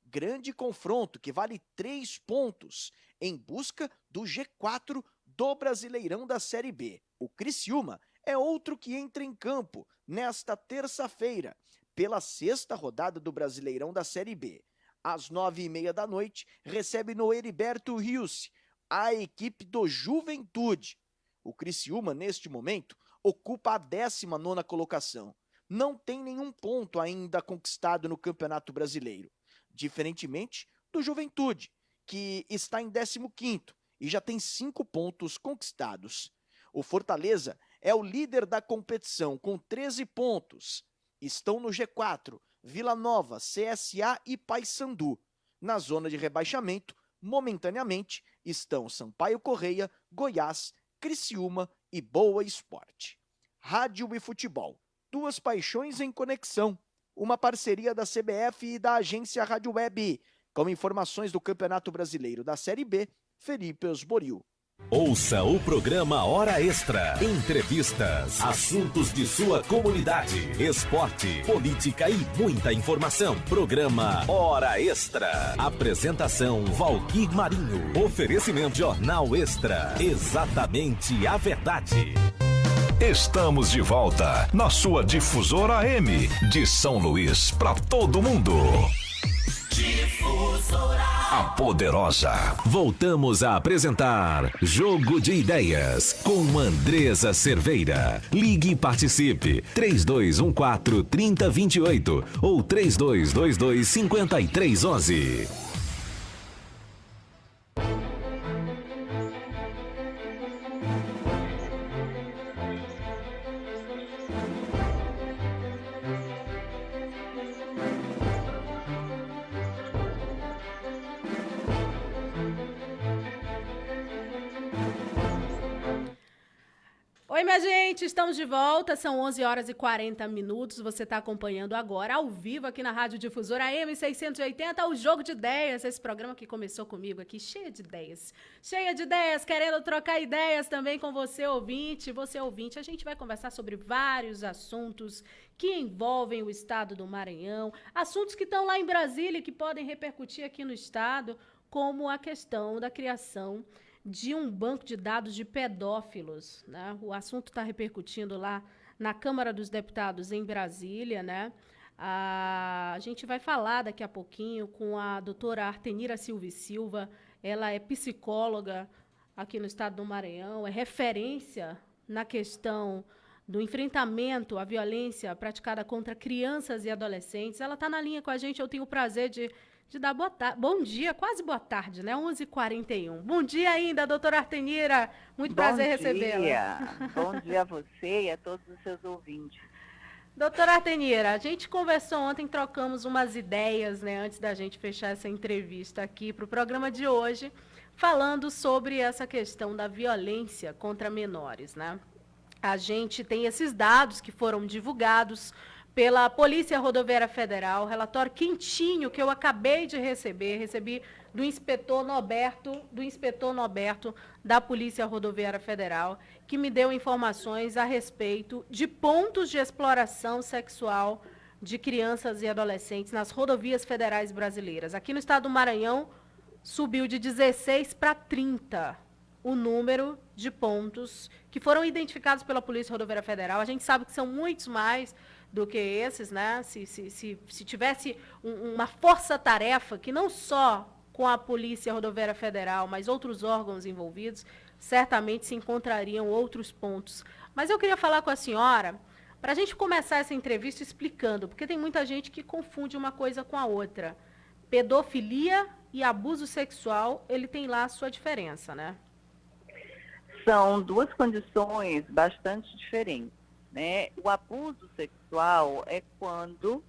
Grande confronto que vale 3 pontos em busca do G4 do Brasileirão da Série B. O Criciúma é outro que entra em campo nesta terça-feira pela 6ª rodada do Brasileirão da Série B. Às 9h30 da noite, recebe no Heriberto Rios a equipe do Juventude. O Criciúma, neste momento, ocupa a 19ª colocação. Não tem nenhum ponto ainda conquistado no Campeonato Brasileiro. Diferentemente do Juventude, que está em 15º e já tem 5 pontos conquistados. O Fortaleza é o líder da competição com 13 pontos. Estão no G4 Vila Nova, CSA e Paysandu. Na zona de rebaixamento, momentaneamente, estão Sampaio Correia, Goiás, Criciúma e Boa Esporte. Rádio e futebol, 2 paixões em conexão. Uma parceria da CBF e da agência Rádio Web. Com informações do Campeonato Brasileiro da Série B, Felipe Osboril. Ouça o programa Hora Extra. Entrevistas, assuntos de sua comunidade, esporte, política e muita informação. Programa Hora Extra. Apresentação Valquir Marinho. Oferecimento Jornal Extra. Exatamente a verdade. Estamos de volta na sua Difusora M, de São Luís para todo mundo. Difusora, a poderosa. Voltamos a apresentar Jogo de Ideias com Andresa Cerveira. Ligue e participe 3214-3028 ou 3222-5311. Oi, minha gente, estamos de volta, são 11 horas e 40 minutos, você está acompanhando agora, ao vivo, aqui na Rádio Difusora AM 680, o Jogo de Ideias, esse programa que começou comigo aqui, cheia de ideias, querendo trocar ideias também com você, ouvinte, a gente vai conversar sobre vários assuntos que envolvem o estado do Maranhão, assuntos que estão lá em Brasília e que podem repercutir aqui no estado, como a questão da criação de um banco de dados de pedófilos, né? O assunto está repercutindo lá na Câmara dos Deputados em Brasília, né? A gente vai falar daqui a pouquinho com a doutora Artenira Silva e Silva, ela é psicóloga aqui no estado do Maranhão, é referência na questão do enfrentamento à violência praticada contra crianças e adolescentes. Ela está na linha com a gente, eu tenho o prazer de dar bom dia, quase boa tarde, né? 11h41. Bom dia ainda, doutora Artenira. Muito prazer recebê-la. Bom dia a você e a todos os seus ouvintes. Doutora Artenira, a gente conversou ontem, trocamos umas ideias, né? Antes da gente fechar essa entrevista aqui para o programa de hoje, falando sobre essa questão da violência contra menores, né? A gente tem esses dados que foram divulgados pela Polícia Rodoviária Federal, relatório quentinho que eu acabei de recebi do inspetor Norberto da Polícia Rodoviária Federal, que me deu informações a respeito de pontos de exploração sexual de crianças e adolescentes nas rodovias federais brasileiras. Aqui no estado do Maranhão, subiu de 16 para 30 o número de pontos que foram identificados pela Polícia Rodoviária Federal. A gente sabe que são muitos mais do que esses, né? Se tivesse uma força-tarefa que não só com a Polícia Rodoviária Federal, mas outros órgãos envolvidos, certamente se encontrariam outros pontos. Mas eu queria falar com a senhora, para a gente começar essa entrevista explicando, porque tem muita gente que confunde uma coisa com a outra. Pedofilia e abuso sexual, ele tem lá a sua diferença, né? São duas condições bastante diferentes. Né? O abuso sexual é quando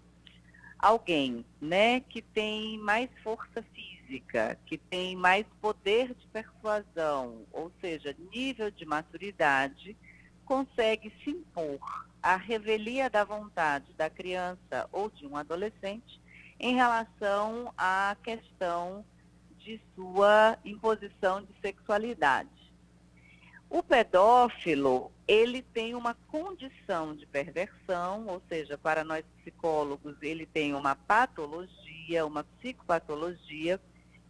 alguém, né, que tem mais força física, que tem mais poder de persuasão, ou seja, nível de maturidade, consegue se impor à revelia da vontade da criança ou de um adolescente em relação à questão de sua imposição de sexualidade. O pedófilo, ele tem uma condição de perversão, ou seja, para nós psicólogos, ele tem uma patologia, uma psicopatologia,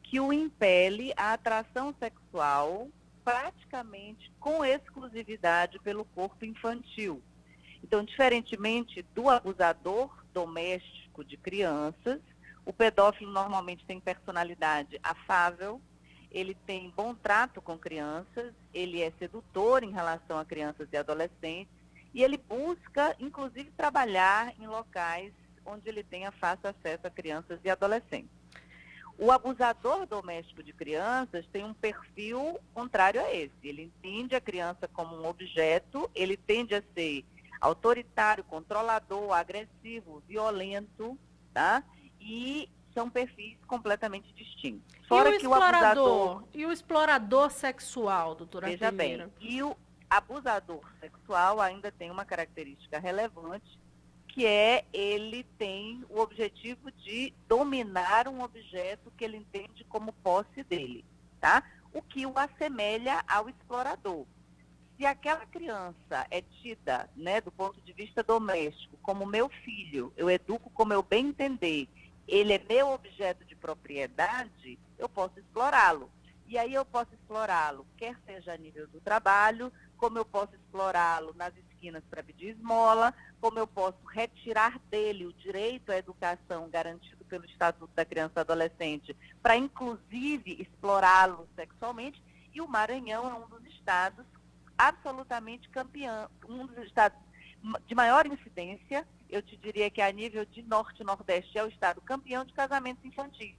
que o impele à atração sexual praticamente com exclusividade pelo corpo infantil. Então, diferentemente do abusador doméstico de crianças, o pedófilo normalmente tem personalidade afável, ele tem bom trato com crianças, ele é sedutor em relação a crianças e adolescentes e ele busca, inclusive, trabalhar em locais onde ele tenha fácil acesso a crianças e adolescentes. O abusador doméstico de crianças tem um perfil contrário a esse. Ele entende a criança como um objeto, ele tende a ser autoritário, controlador, agressivo, violento, tá? E são perfis completamente distintos. Fora que o abusador... E o explorador sexual, doutora Veja Artenira? bem, e o abusador sexual ainda tem uma característica relevante, que é ele tem o objetivo de dominar um objeto que ele entende como posse dele, tá? O que o assemelha ao explorador. Se aquela criança é tida, né, do ponto de vista doméstico, como meu filho, eu educo como eu bem entender, ele é meu objeto de propriedade, eu posso explorá-lo. E aí eu posso explorá-lo, quer seja a nível do trabalho, como eu posso explorá-lo nas esquinas para pedir esmola, como eu posso retirar dele o direito à educação garantido pelo Estatuto da Criança e Adolescente, para inclusive explorá-lo sexualmente. E o Maranhão é um dos estados absolutamente campeão, um dos estados de maior incidência, eu te diria que a nível de Norte e Nordeste é o estado campeão de casamentos infantis,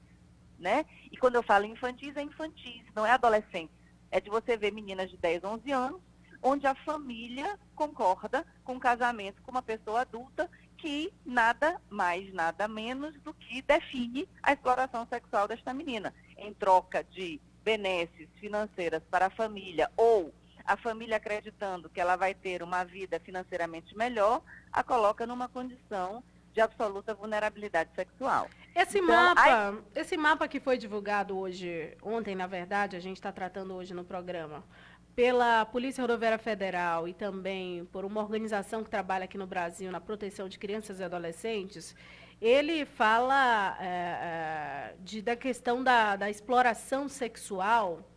né? E quando eu falo infantis, é infantis, não é adolescentes. É de você ver meninas de 10, 11 anos, onde a família concorda com o casamento com uma pessoa adulta que nada mais, nada menos do que define a exploração sexual desta menina. Em troca de benesses financeiras para a família ou a família acreditando que ela vai ter uma vida financeiramente melhor, a coloca numa condição de absoluta vulnerabilidade sexual. Esse mapa que foi divulgado ontem, na verdade, a gente está tratando hoje no programa, pela Polícia Rodoviária Federal e também por uma organização que trabalha aqui no Brasil na proteção de crianças e adolescentes, ele fala da questão da exploração sexual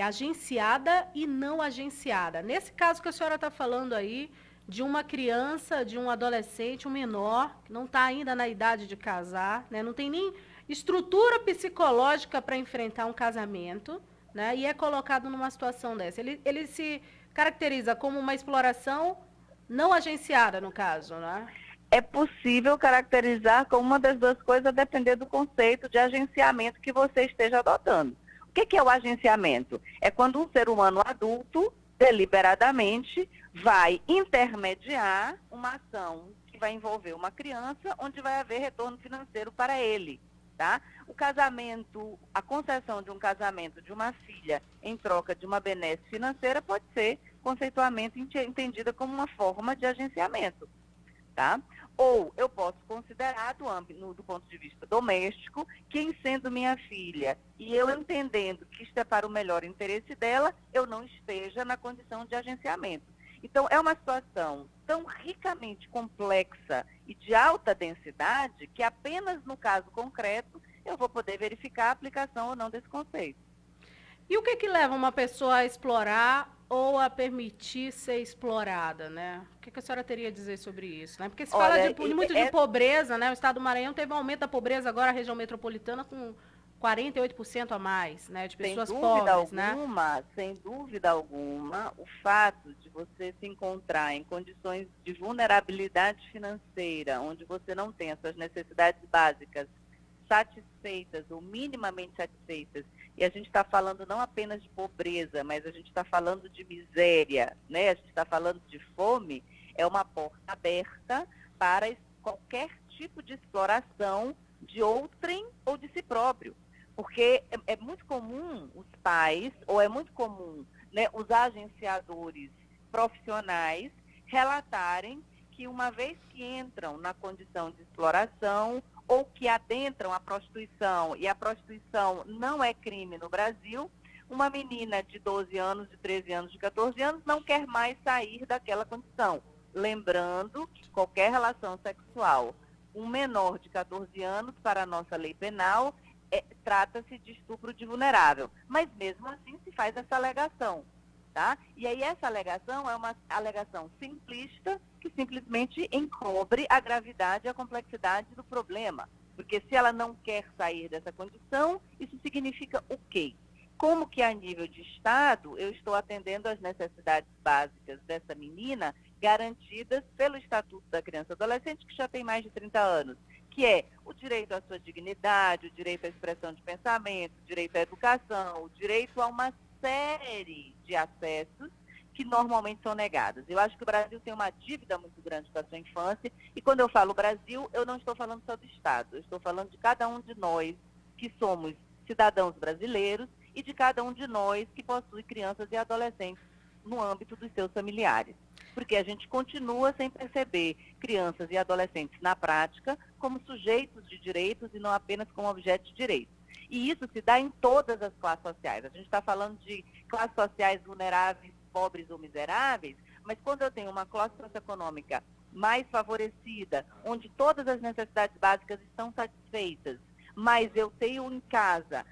agenciada e não agenciada. Nesse caso que a senhora está falando aí, de uma criança, de um adolescente, um menor, que não está ainda na idade de casar, né, não tem nem estrutura psicológica para enfrentar um casamento, né, e é colocado numa situação dessa. Ele se caracteriza como uma exploração não agenciada, no caso, né? É possível caracterizar como uma das duas coisas, a depender do conceito de agenciamento que você esteja adotando. O que é o agenciamento? É quando um ser humano adulto, deliberadamente, vai intermediar uma ação que vai envolver uma criança, onde vai haver retorno financeiro para ele. Tá? O casamento, a concessão de um casamento de uma filha em troca de uma benesse financeira pode ser conceitualmente entendida como uma forma de agenciamento. Tá? Ou eu posso considerar, do ponto de vista doméstico, que em sendo minha filha e eu entendendo que isto é para o melhor interesse dela, eu não esteja na condição de agenciamento. Então, é uma situação tão ricamente complexa e de alta densidade que apenas no caso concreto eu vou poder verificar a aplicação ou não desse conceito. E o que leva uma pessoa a explorar ou a permitir ser explorada, né? O que a senhora teria a dizer sobre isso, né? Porque se fala muito de pobreza, né? O estado do Maranhão teve um aumento da pobreza agora, a região metropolitana, com 48% a mais, né? De pessoas pobres, né? Sem dúvida alguma, o fato de você se encontrar em condições de vulnerabilidade financeira, onde você não tem as suas necessidades básicas satisfeitas ou minimamente satisfeitas, e a gente está falando não apenas de pobreza, mas a gente está falando de miséria, né? A gente está falando de fome, é uma porta aberta para qualquer tipo de exploração de outrem ou de si próprio. Porque é muito comum os pais, ou é muito comum, né, os agenciadores profissionais relatarem que uma vez que entram na condição de exploração ou que adentram a prostituição, e a prostituição não é crime no Brasil, uma menina de 12 anos, de 13 anos, de 14 anos não quer mais sair daquela condição. Lembrando que qualquer relação sexual, um menor de 14 anos, para a nossa lei penal, trata-se de estupro de vulnerável. Mas mesmo assim se faz essa alegação. Tá? E aí essa alegação é uma alegação simplista que simplesmente encobre a gravidade e a complexidade do problema. Porque se ela não quer sair dessa condição, isso significa o quê? Como que a nível de Estado eu estou atendendo às necessidades básicas dessa menina garantidas pelo Estatuto da Criança e Adolescente, que já tem mais de 30 anos, que é o direito à sua dignidade, o direito à expressão de pensamento, o direito à educação, o direito a uma série de acessos que normalmente são negados. Eu acho que o Brasil tem uma dívida muito grande com a sua infância, e quando eu falo Brasil, eu não estou falando só do Estado, eu estou falando de cada um de nós que somos cidadãos brasileiros e de cada um de nós que possui crianças e adolescentes no âmbito dos seus familiares. Porque a gente continua sem perceber crianças e adolescentes na prática como sujeitos de direitos e não apenas como objetos de direitos. E isso se dá em todas as classes sociais. A gente está falando de classes sociais vulneráveis, pobres ou miseráveis, mas quando eu tenho uma classe socioeconômica mais favorecida, onde todas as necessidades básicas estão satisfeitas, mas eu tenho em casa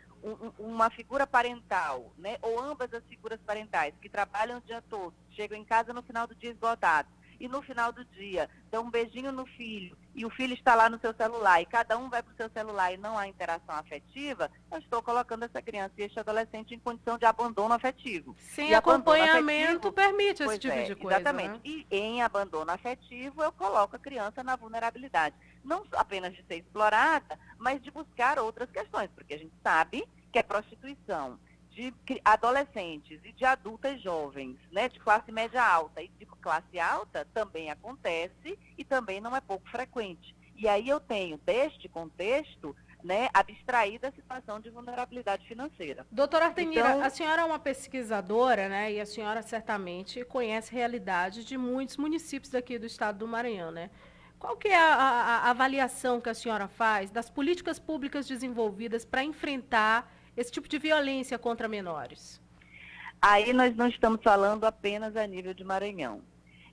uma figura parental, né, ou ambas as figuras parentais, que trabalham o dia todo, chegam em casa no final do dia esgotados, e no final do dia dão um beijinho no filho, e o filho está lá no seu celular, e cada um vai para o seu celular e não há interação afetiva, eu estou colocando essa criança e este adolescente em condição de abandono afetivo. Sem acompanhamento permite esse tipo de coisa. Exatamente. Né? E em abandono afetivo eu coloco a criança na vulnerabilidade. Não apenas de ser explorada, mas de buscar outras questões, porque a gente sabe que a prostituição de adolescentes e de adultas jovens, né, de classe média alta e de classe alta, também acontece e também não é pouco frequente. E aí eu tenho, deste contexto, né, abstrair da situação de vulnerabilidade financeira. Doutora Artenira, Então, a senhora é uma pesquisadora, né? E a senhora certamente conhece a realidade de muitos municípios aqui do estado do Maranhão, né? Qual que é a avaliação que a senhora faz das políticas públicas desenvolvidas para enfrentar esse tipo de violência contra menores? aí nós não estamos falando apenas a nível de Maranhão.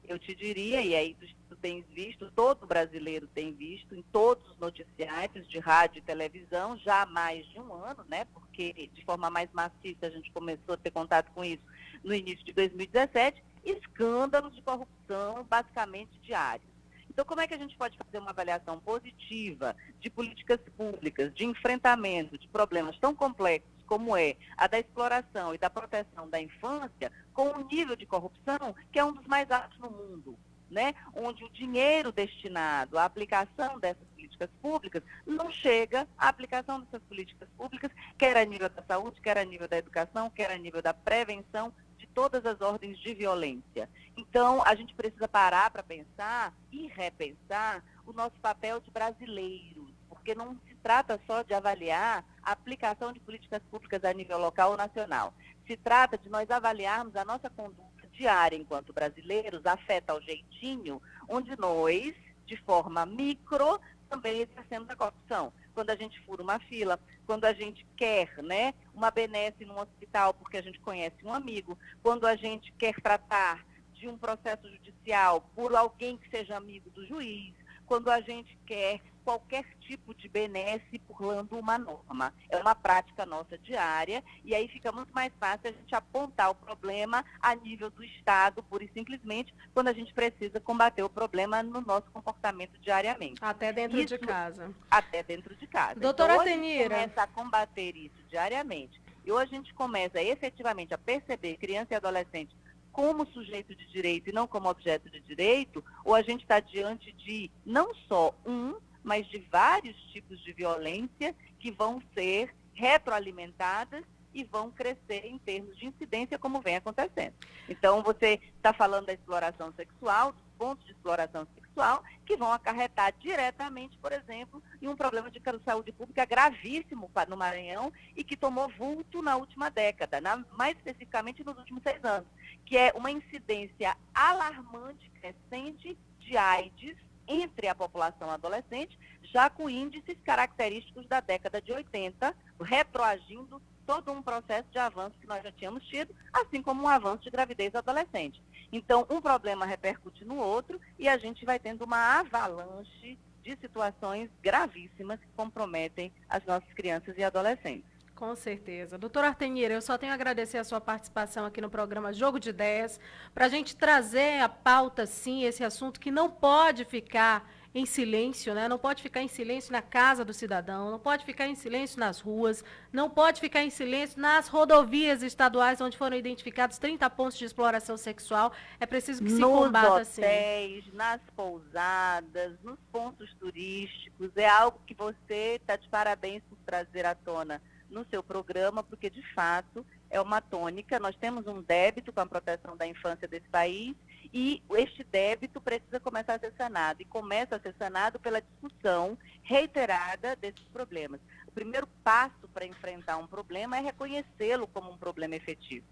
Eu te diria, e aí tu tens visto, todo brasileiro tem visto, em todos os noticiários de rádio e televisão, já há mais de um ano, né? Porque de forma mais maciça a gente começou a ter contato com isso no início de 2017, escândalos de corrupção basicamente diários. Então, como é que a gente pode fazer uma avaliação positiva de políticas públicas, de enfrentamento de problemas tão complexos como é a da exploração e da proteção da infância, com um nível de corrupção que é um dos mais altos no mundo, né? Onde o dinheiro destinado à aplicação dessas políticas públicas não chega à aplicação dessas políticas públicas, quer a nível da saúde, quer a nível da educação, quer a nível da prevenção de todas as ordens de violência. Então, a gente precisa parar para pensar e repensar o nosso papel de brasileiros, porque não se trata só de avaliar a aplicação de políticas públicas a nível local ou nacional. Se trata de nós avaliarmos a nossa conduta diária enquanto brasileiros, afeta ao jeitinho, onde nós, de forma micro, também exercemos a corrupção. Quando a gente fura uma fila, quando a gente quer, né, uma benesse num hospital porque a gente conhece um amigo, quando a gente quer tratar de um processo judicial por alguém que seja amigo do juiz, quando a gente quer qualquer tipo de benesse burlando uma norma. É uma prática nossa diária e aí fica muito mais fácil a gente apontar o problema a nível do Estado, pura e simplesmente, quando a gente precisa combater o problema no nosso comportamento diariamente. Até dentro de casa. Até dentro de casa. Doutora então, Artenira. A gente começa a combater isso diariamente e hoje a gente começa efetivamente a perceber criança e adolescente como sujeito de direito e não como objeto de direito, ou a gente está diante de não só mas de vários tipos de violência que vão ser retroalimentadas e vão crescer em termos de incidência, como vem acontecendo. Então, você está falando da exploração sexual, dos pontos de exploração sexual, que vão acarretar diretamente, por exemplo, em um problema de saúde pública gravíssimo no Maranhão e que tomou vulto na última década, mais especificamente nos últimos 6 anos, que é uma incidência alarmante, crescente de AIDS entre a população adolescente, já com índices característicos da década de 80, retroagindo todo um processo de avanço que nós já tínhamos tido, assim como um avanço de gravidez adolescente. Então, um problema repercute no outro e a gente vai tendo uma avalanche de situações gravíssimas que comprometem as nossas crianças e adolescentes. Com certeza. Doutora Artenira, eu só tenho a agradecer a sua participação aqui no programa Jogo de Ideias, para a gente trazer a pauta, sim, esse assunto que não pode ficar em silêncio, né? Não pode ficar em silêncio na casa do cidadão, não pode ficar em silêncio nas ruas, não pode ficar em silêncio nas rodovias estaduais onde foram identificados 30 pontos de exploração sexual. É preciso que se combata assim. Nos hotéis, nas pousadas, nos pontos turísticos. É algo que você está de parabéns por trazer à tona no seu programa, porque de fato é uma tônica. Nós temos um débito com a proteção da infância desse país e este débito precisa começar a ser sanado, e começa a ser sanado pela discussão reiterada desses problemas. O primeiro passo para enfrentar um problema é reconhecê-lo como um problema efetivo.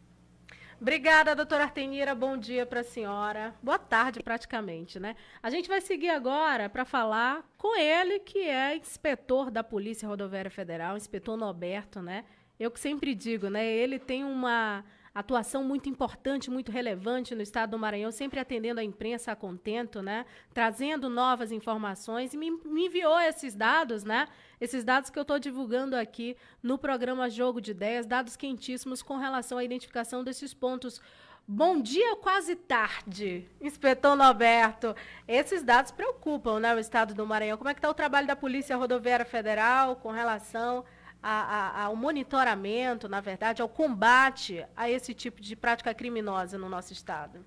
Obrigada, doutora Artenira. Bom dia para a senhora. Boa tarde, praticamente, né? A gente vai seguir agora para falar com ele, que é inspetor da Polícia Rodoviária Federal, inspetor Norberto, né? Eu que sempre digo, né? Ele tem uma atuação muito importante, muito relevante no estado do Maranhão, sempre atendendo a imprensa a contento, né? Trazendo novas informações e me enviou esses dados, né? Esses dados que eu estou divulgando aqui no programa Jogo de Ideias, dados quentíssimos com relação à identificação desses pontos. Bom dia, quase tarde, inspetor Norberto. Esses dados preocupam, né, o estado do Maranhão. Como é que está o trabalho da Polícia Rodoviária Federal com relação ao monitoramento, na verdade, ao combate a esse tipo de prática criminosa no nosso estado?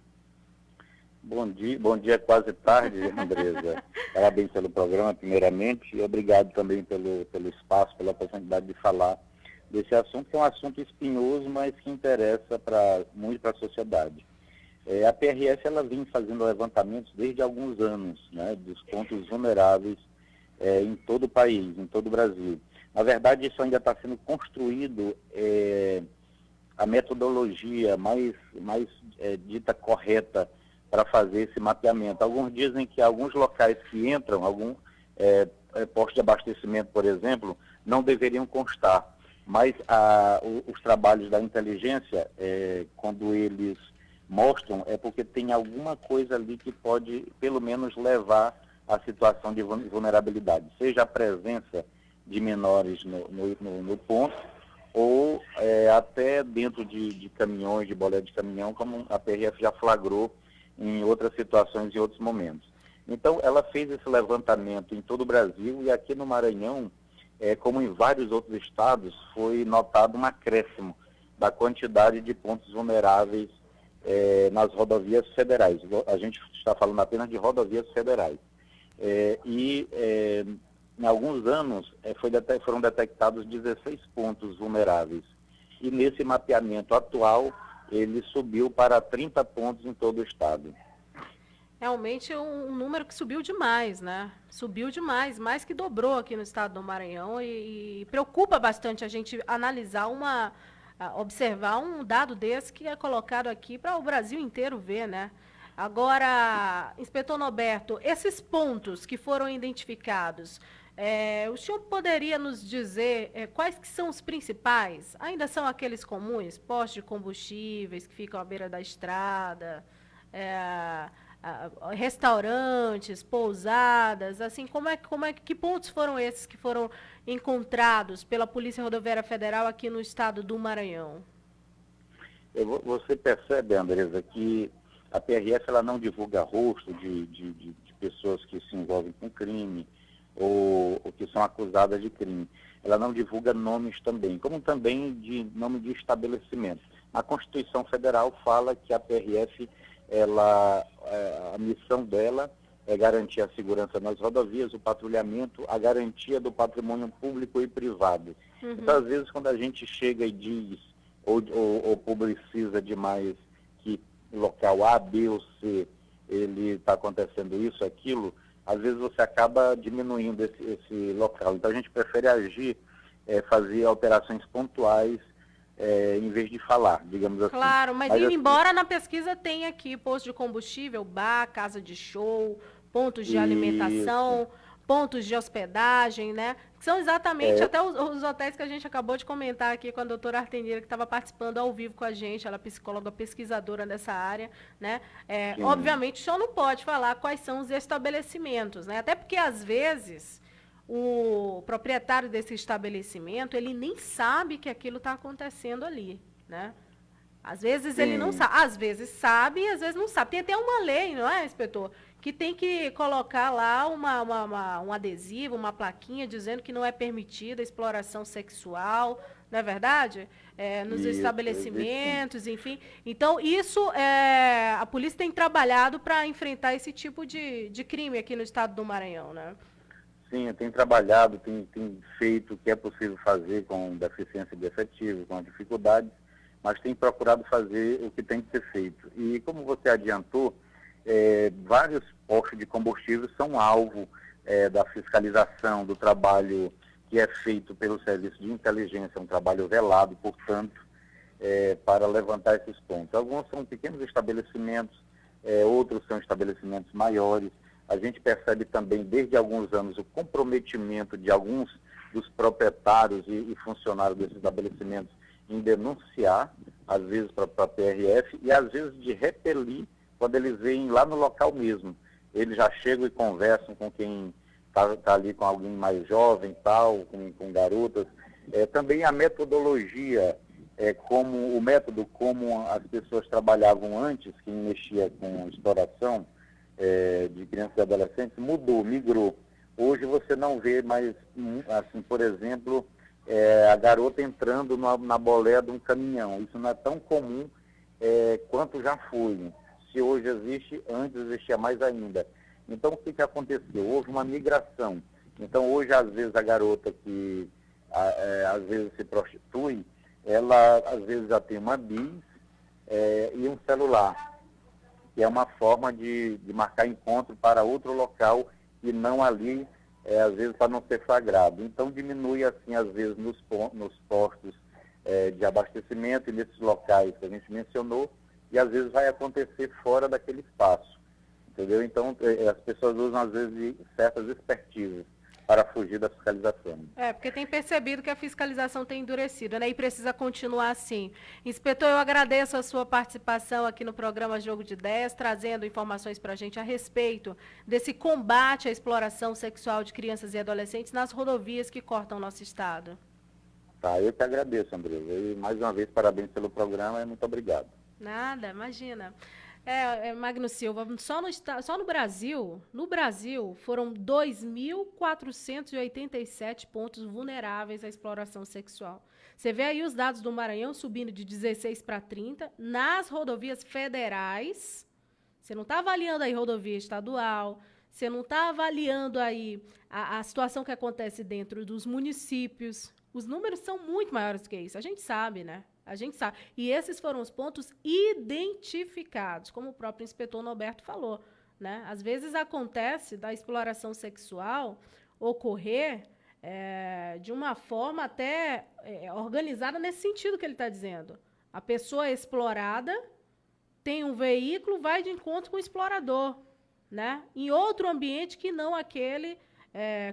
Bom dia, quase tarde, Andresa. Parabéns pelo programa, primeiramente, e obrigado também pelo espaço, pela oportunidade de falar desse assunto, que é um assunto espinhoso, mas que interessa muito para a sociedade. A PRF ela vem fazendo levantamentos desde alguns anos, né, dos pontos vulneráveis em todo o país, em todo o Brasil. Na verdade, isso ainda está sendo construído, a metodologia mais dita correta para fazer esse mapeamento. Alguns dizem que alguns locais que entram, postos de abastecimento, por exemplo, não deveriam constar. Mas os trabalhos da inteligência, quando eles mostram, é porque tem alguma coisa ali que pode, pelo menos, levar à situação de vulnerabilidade. Seja a presença de menores no ponto, ou até dentro de caminhões, de boleia de caminhão, como a PRF já flagrou em outras situações e outros momentos. Então, ela fez esse levantamento em todo o Brasil e aqui no Maranhão, como em vários outros estados, foi notado um acréscimo da quantidade de pontos vulneráveis nas rodovias federais. A gente está falando apenas de rodovias federais. Em alguns anos, foram detectados 16 pontos vulneráveis. E nesse mapeamento atual, ele subiu para 30 pontos em todo o estado. Realmente é um número que subiu demais, né? Subiu demais, mais que dobrou aqui no estado do Maranhão e preocupa bastante a gente analisar observar um dado desse que é colocado aqui para o Brasil inteiro ver, né? Agora, inspetor Norberto, esses pontos que foram identificados, o senhor poderia nos dizer quais que são os principais? Ainda são aqueles comuns, postos de combustíveis que ficam à beira da estrada, restaurantes, pousadas, assim, que pontos foram esses que foram encontrados pela Polícia Rodoviária Federal aqui no estado do Maranhão? Você percebe, Andresa, que a PRF ela não divulga rosto de pessoas que se envolvem com crime ou que são acusadas de crime. Ela não divulga nomes também, como também de nome de estabelecimento. A Constituição Federal fala que a PRF a missão dela é garantir a segurança nas rodovias, o patrulhamento, a garantia do patrimônio público e privado. Uhum. Então, às vezes, quando a gente chega e diz ou publiciza demais que local A, B ou C, ele está acontecendo isso, aquilo, às vezes você acaba diminuindo esse local. Então, a gente prefere agir, fazer operações pontuais, em vez de falar, digamos assim. Claro, mas indo embora na pesquisa tem aqui posto de combustível, bar, casa de show, pontos de alimentação, pontos de hospedagem, né? Que são exatamente até os hotéis que a gente acabou de comentar aqui com a doutora Artenira, que estava participando ao vivo com a gente, ela é psicóloga pesquisadora dessa área, né? Obviamente, o senhor não pode falar quais são os estabelecimentos, né? Até porque, às vezes, o proprietário desse estabelecimento, ele nem sabe que aquilo está acontecendo ali, né? Às vezes ele não sabe, às vezes sabe e às vezes não sabe. Tem até uma lei, não é, inspetor? Que tem que colocar lá um adesivo, uma plaquinha dizendo que não é permitida a exploração sexual, não é verdade? Nos estabelecimentos, enfim. Então, a polícia tem trabalhado para enfrentar esse tipo de crime aqui no estado do Maranhão, né? Sim, tem trabalhado, tem feito o que é possível fazer com deficiência de efetivo, com dificuldades, mas tem procurado fazer o que tem que ser feito. E como você adiantou, vários postos de combustível são alvo da fiscalização, do trabalho que é feito pelo Serviço de Inteligência, um trabalho velado, portanto, para levantar esses pontos. Alguns são pequenos estabelecimentos, outros são estabelecimentos maiores. A gente percebe também, desde alguns anos, o comprometimento de alguns dos proprietários e funcionários desses estabelecimentos em denunciar, às vezes para a PRF, e às vezes de repelir quando eles vêm lá no local mesmo. Eles já chegam e conversam com quem está ali, com alguém mais jovem, tal, com garotas. Também a metodologia, como as pessoas trabalhavam antes, quem mexia com exploração de crianças e adolescentes, migrou. Hoje você não vê mais, assim, por exemplo, a garota entrando na boleia de um caminhão. Isso não é tão comum quanto já foi. Se hoje existe, antes existia mais ainda. Então, o que aconteceu? Houve uma migração. Então, hoje, às vezes, a garota que às vezes se prostitui, ela, às vezes, já tem uma bis e um celular, que é uma forma de marcar encontro para outro local e não ali às vezes para não ser flagrado. Então diminui assim, às vezes, nos postos de abastecimento e nesses locais que a gente mencionou, e às vezes vai acontecer fora daquele espaço, entendeu? Então as pessoas usam às vezes de certas expertises para fugir da fiscalização. Porque tem percebido que a fiscalização tem endurecido, né? E precisa continuar assim. Inspetor, eu agradeço a sua participação aqui no programa Jogo de Ideias, trazendo informações para a gente a respeito desse combate à exploração sexual de crianças e adolescentes nas rodovias que cortam o nosso estado. Tá, eu que agradeço, Andresa. E mais uma vez, parabéns pelo programa e muito obrigado. Nada, imagina. Magno Silva, só no Brasil foram 2.487 pontos vulneráveis à exploração sexual. Você vê aí os dados do Maranhão subindo de 16 para 30, nas rodovias federais. Você não está avaliando aí rodovia estadual, você não está avaliando aí a situação que acontece dentro dos municípios. Os números são muito maiores que isso, a gente sabe, né? A gente sabe. E esses foram os pontos identificados, como o próprio inspetor Norberto falou, né? Às vezes acontece da exploração sexual ocorrer de uma forma até organizada nesse sentido que ele está dizendo. A pessoa explorada tem um veículo, vai de encontro com o explorador, né? Em outro ambiente que não aquele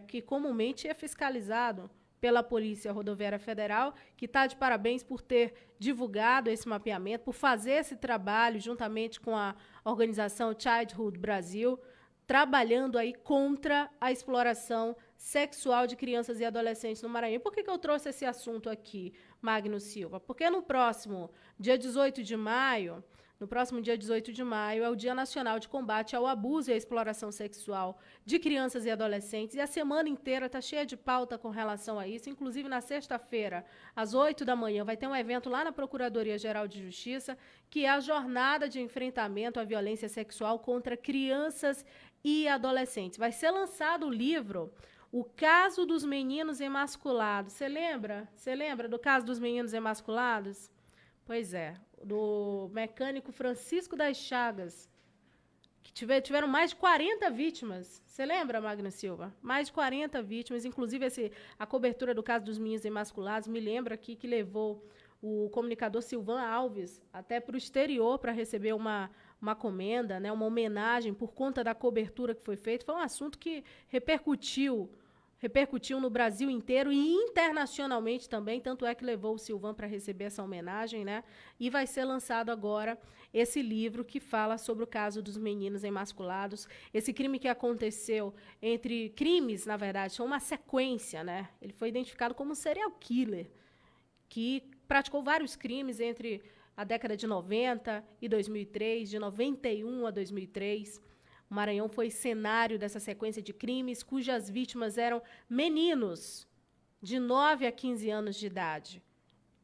que comumente é fiscalizado pela Polícia Rodoviária Federal, que está de parabéns por ter divulgado esse mapeamento, por fazer esse trabalho juntamente com a organização Childhood Brasil, trabalhando aí contra a exploração sexual de crianças e adolescentes no Maranhão. Por que eu trouxe esse assunto aqui, Magno Silva? Porque no próximo dia 18 de maio é o Dia Nacional de Combate ao Abuso e à Exploração Sexual de Crianças e Adolescentes, e a semana inteira está cheia de pauta com relação a isso. Inclusive, na sexta-feira, às 8 da manhã, vai ter um evento lá na Procuradoria-Geral de Justiça, que é a Jornada de Enfrentamento à Violência Sexual contra Crianças e Adolescentes. Vai ser lançado o livro O Caso dos Meninos Emasculados. Você lembra? Você lembra do caso dos meninos emasculados? Pois é, do mecânico Francisco das Chagas, que tiveram mais de 40 vítimas. Você lembra, Magno Silva? Mais de 40 vítimas, inclusive a cobertura do caso dos meninos emasculados me lembra aqui que levou o comunicador Silvan Alves até para o exterior para receber uma comenda, né, uma homenagem por conta da cobertura que foi feita. Foi um assunto que repercutiu no Brasil inteiro e internacionalmente também, tanto é que levou o Silvan para receber essa homenagem, né? E vai ser lançado agora esse livro que fala sobre o caso dos meninos emasculados, esse crime que aconteceu crimes, na verdade, são uma sequência, né? Ele foi identificado como um serial killer, que praticou vários crimes entre a década de 90 e 2003, de 91 a 2003, o Maranhão foi cenário dessa sequência de crimes, cujas vítimas eram meninos de 9 a 15 anos de idade.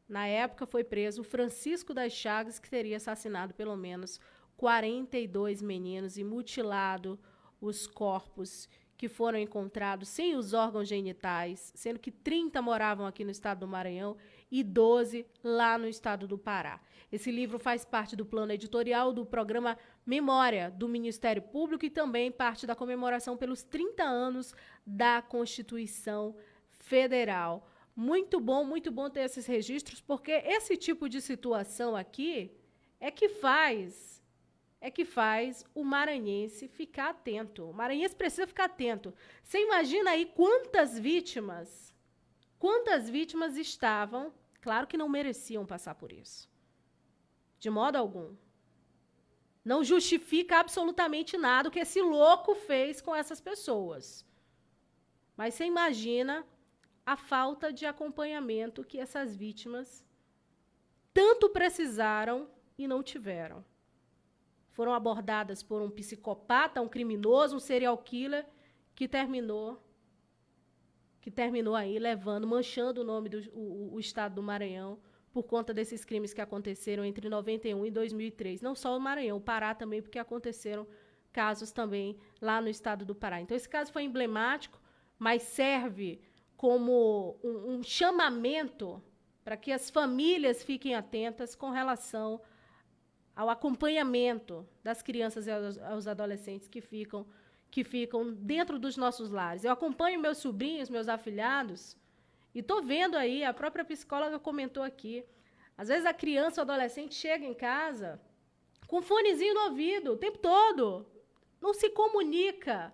Na época, foi preso Francisco das Chagas, que teria assassinado pelo menos 42 meninos e mutilado os corpos que foram encontrados sem os órgãos genitais, sendo que 30 moravam aqui no estado do Maranhão e 12 lá no estado do Pará. Esse livro faz parte do plano editorial do programa Memória do Ministério Público e também parte da comemoração pelos 30 anos da Constituição Federal. Muito bom ter esses registros, porque esse tipo de situação aqui é que faz o maranhense ficar atento. O maranhense precisa ficar atento. Você imagina aí quantas vítimas estavam, claro que não mereciam passar por isso. De modo algum. Não justifica absolutamente nada o que esse louco fez com essas pessoas. Mas você imagina a falta de acompanhamento que essas vítimas tanto precisaram e não tiveram. Foram abordadas por um psicopata, um criminoso, um serial killer, que terminou aí manchando o nome do estado do Maranhão por conta desses crimes que aconteceram entre 91 e 2003. Não só o Maranhão, o Pará também, porque aconteceram casos também lá no estado do Pará. Então, esse caso foi emblemático, mas serve como um chamamento para que as famílias fiquem atentas com relação ao acompanhamento das crianças e aos adolescentes que ficam que ficam dentro dos nossos lares. Eu acompanho meus sobrinhos, meus afilhados, e estou vendo aí, a própria psicóloga comentou aqui, às vezes a criança ou adolescente chega em casa com um fonezinho no ouvido o tempo todo, não se comunica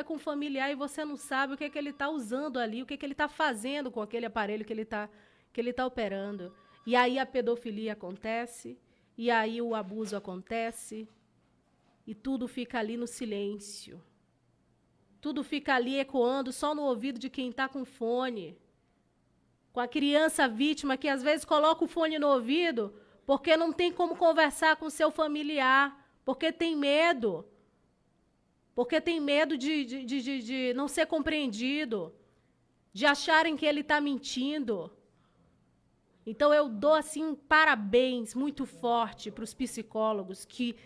com o familiar e você não sabe o que é que ele está usando ali, o que é que ele está fazendo com aquele aparelho que ele tá operando. E aí a pedofilia acontece, e aí o abuso acontece, e tudo fica ali no silêncio. Tudo fica ali ecoando só no ouvido de quem está com fone. Com a criança vítima que às vezes coloca o fone no ouvido porque não tem como conversar com seu familiar, porque tem medo. Porque tem medo de não ser compreendido, de acharem que ele está mentindo. Então, eu dou assim, parabéns muito forte para os psicólogos que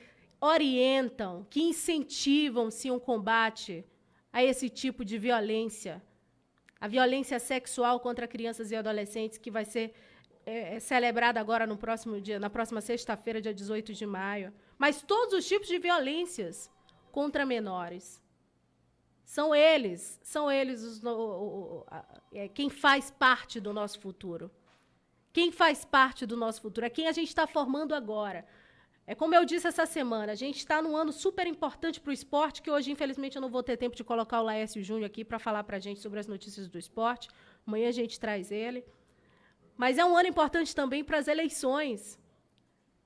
orientam, que incentivam sim, um combate a esse tipo de violência. A violência sexual contra crianças e adolescentes, que vai ser celebrada agora no próximo dia, na próxima sexta-feira, dia 18 de maio. Mas todos os tipos de violências contra menores. São eles quem faz parte do nosso futuro. Quem faz parte do nosso futuro é quem a gente está formando agora. É como eu disse essa semana, a gente está num ano super importante para o esporte, que hoje, infelizmente, eu não vou ter tempo de colocar o Laércio Júnior aqui para falar para a gente sobre as notícias do esporte. Amanhã a gente traz ele. Mas é um ano importante também para as eleições.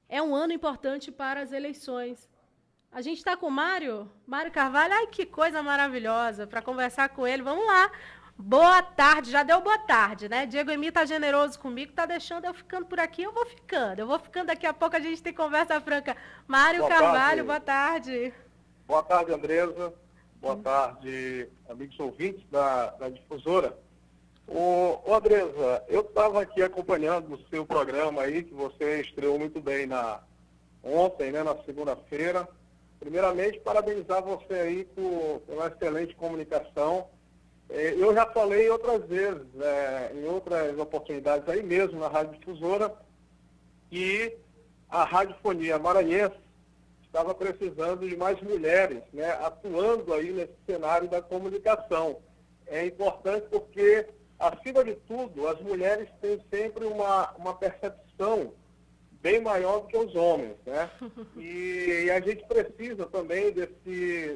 É um ano importante para as eleições. A gente está com o Mário Carvalho. Ai, que coisa maravilhosa, para conversar com ele. Vamos lá. Boa tarde, já deu boa tarde, né? Diego Emi tá generoso comigo, tá deixando eu ficando por aqui, eu vou ficando, daqui a pouco a gente tem conversa franca. Mário Carvalho, boa tarde. Boa tarde, Andresa, boa tarde, amigos ouvintes da Difusora. Ô Andresa, eu estava aqui acompanhando o seu programa aí, que você estreou muito bem ontem, né, na segunda-feira. Primeiramente, parabenizar você aí pela excelente comunicação. Eu já falei outras vezes, em outras oportunidades aí mesmo, na Rádio Difusora, que a radiofonia maranhense estava precisando de mais mulheres, né, atuando aí nesse cenário da comunicação. É importante porque, acima de tudo, as mulheres têm sempre uma percepção bem maior do que os homens, né? E a gente precisa também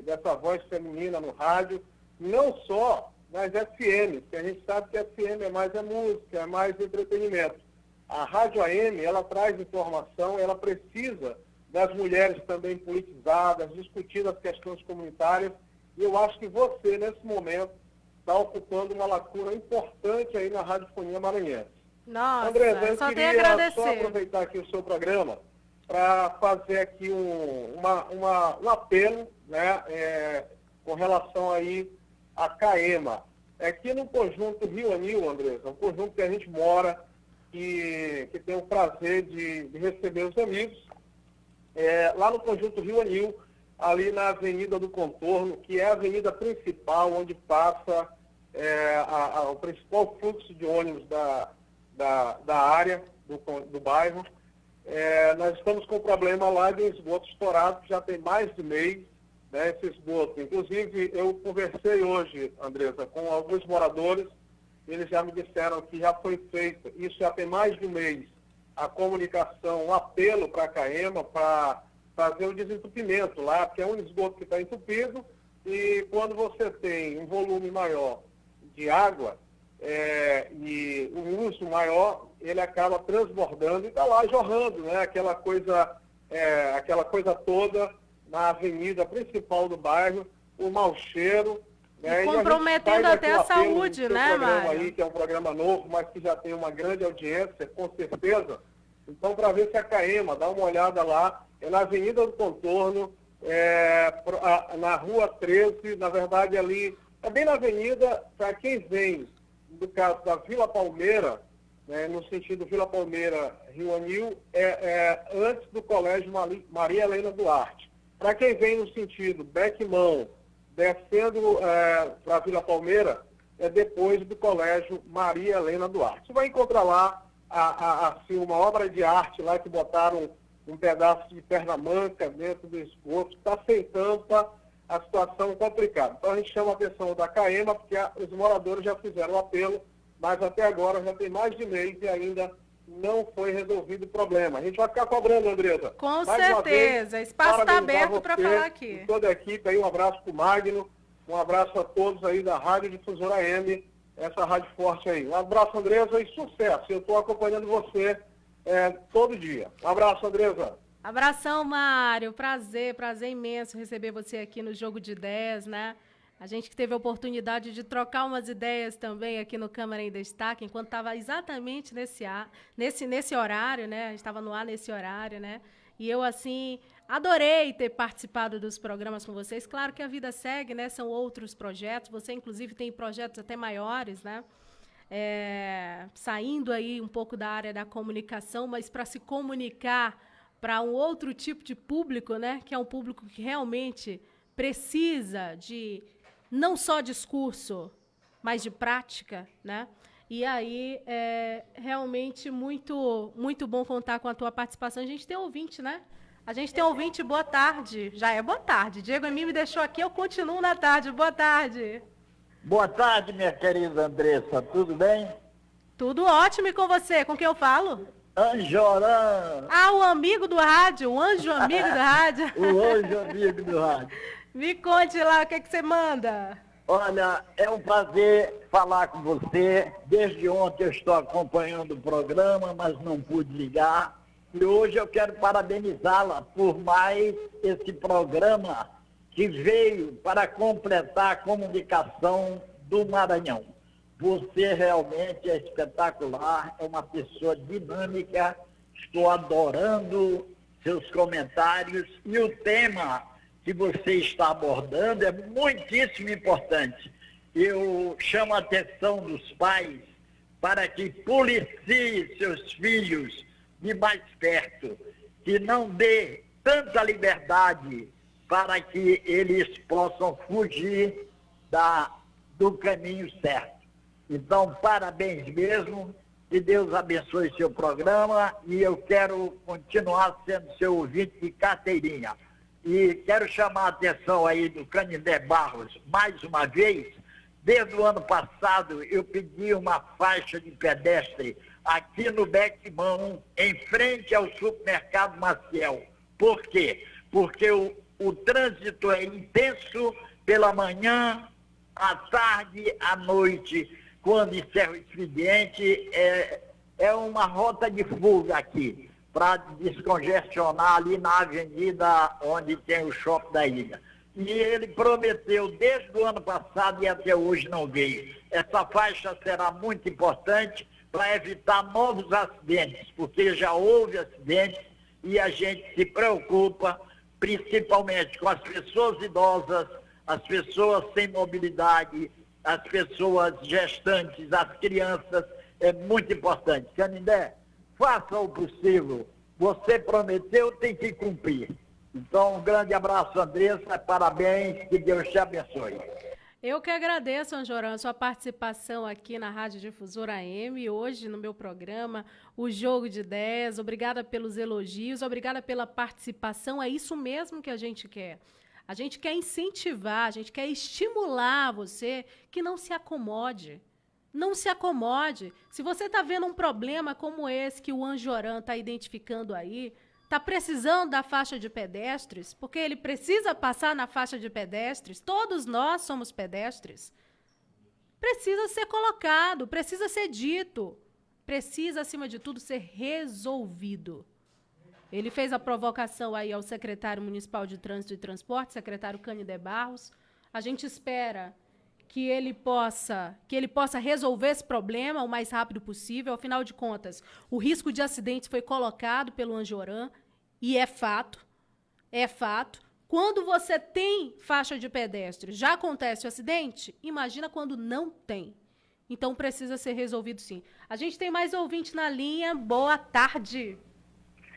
dessa voz feminina no rádio, não só nas FM, porque a gente sabe que a FM é mais música, é mais entretenimento. A Rádio AM, ela traz informação, ela precisa das mulheres também politizadas, discutindo as questões comunitárias, e eu acho que você, nesse momento, está ocupando uma lacuna importante aí na radiofonia maranhense. Nossa, André, eu só queria tenho a agradecer. só aproveitar aqui o seu programa para fazer aqui um apelo, né, com relação aí a Caema. Aqui no conjunto Rio Anil, Andresa, um conjunto que a gente mora, que tem o prazer de receber os amigos, lá no conjunto Rio Anil, ali na Avenida do Contorno, que é a avenida principal, onde passa o principal fluxo de ônibus da área, do bairro. Nós estamos com um problema lá de esgoto estourado, que já tem mais de mês, né, esse esgoto. Inclusive, eu conversei hoje, Andresa, com alguns moradores, eles já me disseram que já foi feito, isso já tem mais de um mês, a comunicação, um apelo para a Caema para fazer o desentupimento lá, porque é um esgoto que está entupido, e quando você tem um volume maior de água e um uso maior, ele acaba transbordando e está lá jorrando, né, aquela coisa toda na avenida principal do bairro, o mau cheiro. E comprometendo até a saúde, né, Mário? Aí, que é um programa novo, mas que já tem uma grande audiência, com certeza. Então, para ver se a Caema, dá uma olhada lá, é na Avenida do Contorno, na Rua 13, na verdade ali, é bem na avenida, para quem vem, do caso da Vila Palmeira, né, no sentido Vila Palmeira, Rio Anil, antes do Colégio Maria Helena Duarte. Para quem vem no sentido Beckmão, descendo para a Vila Palmeira, é depois do Colégio Maria Helena Duarte. Você vai encontrar lá assim, uma obra de arte lá que botaram um pedaço de perna manca dentro do esgoto, está sem tampa, a situação complicada. Então a gente chama a atenção da CAEMA, porque os moradores já fizeram o apelo, mas até agora já tem mais de mês e ainda não foi resolvido o problema. A gente vai ficar cobrando, Andresa. Com certeza, espaço está aberto para falar aqui. Toda a equipe aí, um abraço para o Magno, um abraço a todos aí da Rádio Difusora AM, essa rádio forte aí. Um abraço, Andresa, e sucesso. Eu estou acompanhando você todo dia. Um abraço, Andresa. Abração, Mário. Prazer imenso receber você aqui no Jogo de Ideias, né? A gente que teve a oportunidade de trocar umas ideias também aqui no Câmara em Destaque, enquanto estava exatamente nesse horário, né? A gente estava no ar nesse horário, né? E eu, assim, adorei ter participado dos programas com vocês. Claro que a vida segue, né? São outros projetos. Você, inclusive, tem projetos até maiores, né? Saindo aí um pouco da área da comunicação, mas para se comunicar para um outro tipo de público, né? Que é um público que realmente precisa de não só discurso, mas de prática, né? E aí é realmente muito, muito bom contar com a tua participação. A gente tem ouvinte, né? A gente tem ouvinte, boa tarde. Já é boa tarde. Diego Emílio me deixou aqui, eu continuo na tarde. Boa tarde. Boa tarde, minha querida Andressa. Tudo bem? Tudo ótimo. E com você? Com quem eu falo? Anjoran. Ah, o amigo do rádio, o anjo amigo do rádio. O anjo amigo do rádio. Me conte lá, o que você manda? Olha, é um prazer falar com você. Desde ontem eu estou acompanhando o programa, mas não pude ligar. E hoje eu quero parabenizá-la por mais esse programa que veio para completar a comunicação do Maranhão. Você realmente é espetacular, é uma pessoa dinâmica. Estou adorando seus comentários e o tema que você está abordando é muitíssimo importante. Eu chamo a atenção dos pais para que policiem seus filhos de mais perto, que não dê tanta liberdade para que eles possam fugir do caminho certo. Então, parabéns mesmo, que Deus abençoe seu programa e eu quero continuar sendo seu ouvinte de carteirinha. E quero chamar a atenção aí do Canindé Barros, mais uma vez. Desde o ano passado, eu pedi uma faixa de pedestre aqui no Beckman, em frente ao supermercado Maciel. Por quê? Porque o trânsito é intenso pela manhã, à tarde, à noite, quando encerra o expediente, é uma rota de fuga aqui, para descongestionar ali na avenida onde tem o shopping da ilha. E ele prometeu desde o ano passado e até hoje não veio. Essa faixa será muito importante para evitar novos acidentes, porque já houve acidentes e a gente se preocupa principalmente com as pessoas idosas, as pessoas sem mobilidade, as pessoas gestantes, as crianças. É muito importante. Canindé, faça o possível. Você prometeu, tem que cumprir. Então, um grande abraço, Andressa. Parabéns. Que Deus te abençoe. Eu que agradeço, Anjoran, sua participação aqui na Rádio Difusora AM, hoje no meu programa, o Jogo de Ideias. Obrigada pelos elogios, obrigada pela participação. É isso mesmo que a gente quer. A gente quer incentivar, a gente quer estimular você que não se acomode. Não se acomode. Se você está vendo um problema como esse que o Anjoran está identificando aí, está precisando da faixa de pedestres, porque ele precisa passar na faixa de pedestres, todos nós somos pedestres, precisa ser colocado, precisa ser dito, precisa, acima de tudo, ser resolvido. Ele fez a provocação aí ao secretário municipal de Trânsito e Transporte, secretário Canindé Barros. A gente espera que ele possa resolver esse problema o mais rápido possível. Afinal de contas, o risco de acidentes foi colocado pelo Anjoran e é fato. Quando você tem faixa de pedestre, já acontece o acidente? Imagina quando não tem. Então, precisa ser resolvido sim. A gente tem mais ouvinte na linha. Boa tarde.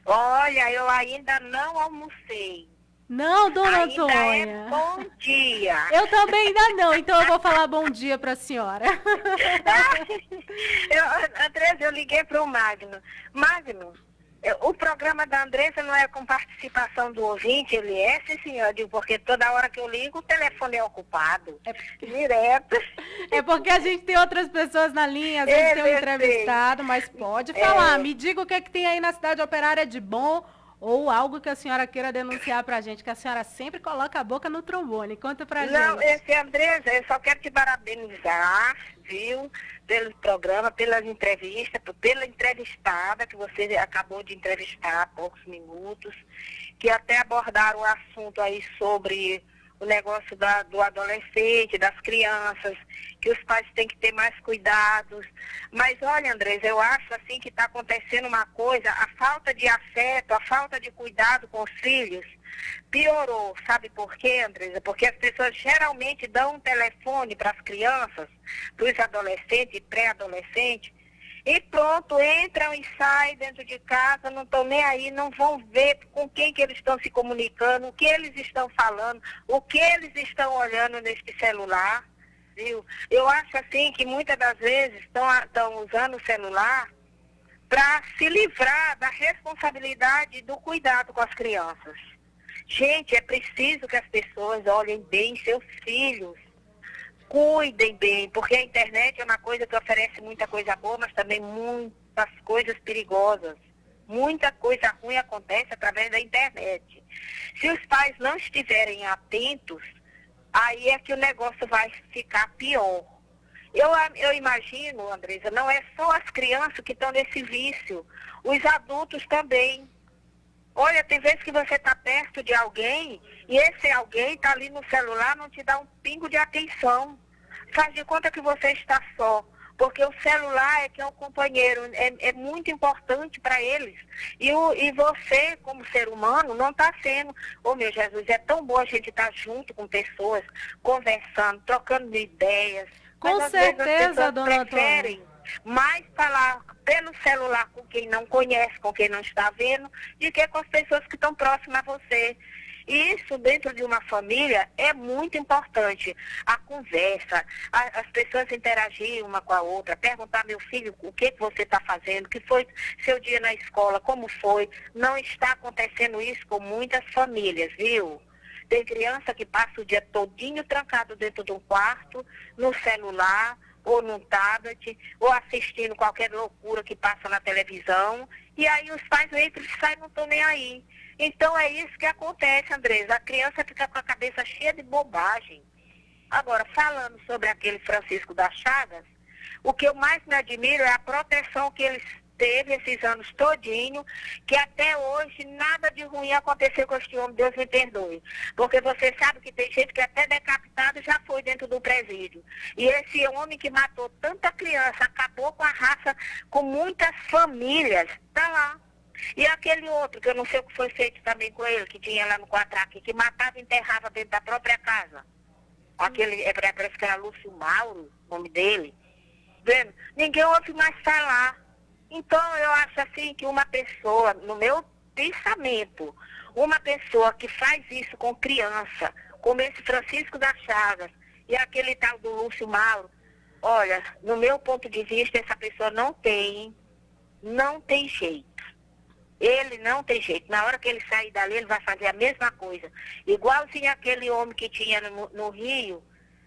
Olha, eu ainda não almocei. Não, dona ainda Antônia. É bom dia. Eu também ainda não, então eu vou falar bom dia para a senhora. Andressa, eu liguei para o Magno. Magno, O programa da Andressa não é com participação do ouvinte, ele é, sim, senhor. Eu digo, porque toda hora que eu ligo, o telefone é ocupado. Direto. É porque a gente tem outras pessoas na linha, às vezes tem um entrevistado, mas pode falar. Me diga o que é que tem aí na Cidade Operária de bom ou algo que a senhora queira denunciar pra gente, que a senhora sempre coloca a boca no trombone. Conta pra gente. Não, Andressa, eu só quero te parabenizar, viu, pelo programa, pelas entrevistas, pela entrevistada que você acabou de entrevistar há poucos minutos, que até abordaram o assunto aí sobre o negócio do adolescente, das crianças, que os pais têm que ter mais cuidados. Mas olha, Andresa, eu acho assim que está acontecendo uma coisa, a falta de afeto, a falta de cuidado com os filhos piorou. Sabe por quê, Andresa? Porque as pessoas geralmente dão um telefone para as crianças, para os adolescentes e pré-adolescentes, e pronto, entram e saem dentro de casa, não estão nem aí, não vão ver com quem que eles estão se comunicando, o que eles estão falando, o que eles estão olhando nesse celular, viu? Eu acho assim que muitas das vezes estão usando o celular para se livrar da responsabilidade do cuidado com as crianças. Gente, é preciso que as pessoas olhem bem seus filhos. Cuidem bem, porque a internet é uma coisa que oferece muita coisa boa, mas também muitas coisas perigosas. Muita coisa ruim acontece através da internet. Se os pais não estiverem atentos, aí é que o negócio vai ficar pior. Eu imagino, Andresa, não é só as crianças que estão nesse vício, os adultos também. Olha, tem vezes que você está perto de alguém e esse alguém está ali no celular, não te dá um pingo de atenção. Faz de conta que você está só, porque o celular é que é um companheiro, é muito importante para eles. E você, como ser humano, não está sendo. Oh, meu Jesus, é tão bom a gente estar junto com pessoas, conversando, trocando ideias. Com mas, certeza, às vezes, dona preferem mais falar pelo celular com quem não conhece, com quem não está vendo, do que com as pessoas que estão próximas a você. E isso, dentro de uma família, é muito importante. A conversa, as pessoas interagirem uma com a outra, perguntar, meu filho, o que você está fazendo, o que foi seu dia na escola, como foi. Não está acontecendo isso com muitas famílias, viu? Tem criança que passa o dia todinho trancado dentro de um quarto, no celular, ou num tablet, ou assistindo qualquer loucura que passa na televisão, e aí os pais entram e saem, não estão nem aí. Então é isso que acontece, Andresa, a criança fica com a cabeça cheia de bobagem. Agora, falando sobre aquele Francisco das Chagas, o que eu mais me admiro é a proteção que eles teve esses anos todinho, que até hoje nada de ruim aconteceu com este homem, Deus me perdoe. Porque você sabe que tem gente que até decapitado já foi dentro do presídio. E esse homem que matou tanta criança, acabou com a raça, com muitas famílias, tá lá. E aquele outro, que eu não sei o que foi feito também com ele, que tinha lá no Quatraque, que matava e enterrava dentro da própria casa. Aquele, parece que era Lúcio Mauro, o nome dele. Vendo? Ninguém ouve mais falar. Então, eu acho assim que uma pessoa, no meu pensamento, uma pessoa que faz isso com criança, como esse Francisco das Chagas e aquele tal do Lúcio Mauro, olha, no meu ponto de vista, essa pessoa não tem jeito. Ele não tem jeito. Na hora que ele sair dali, ele vai fazer a mesma coisa. Igualzinho aquele homem que tinha no Rio,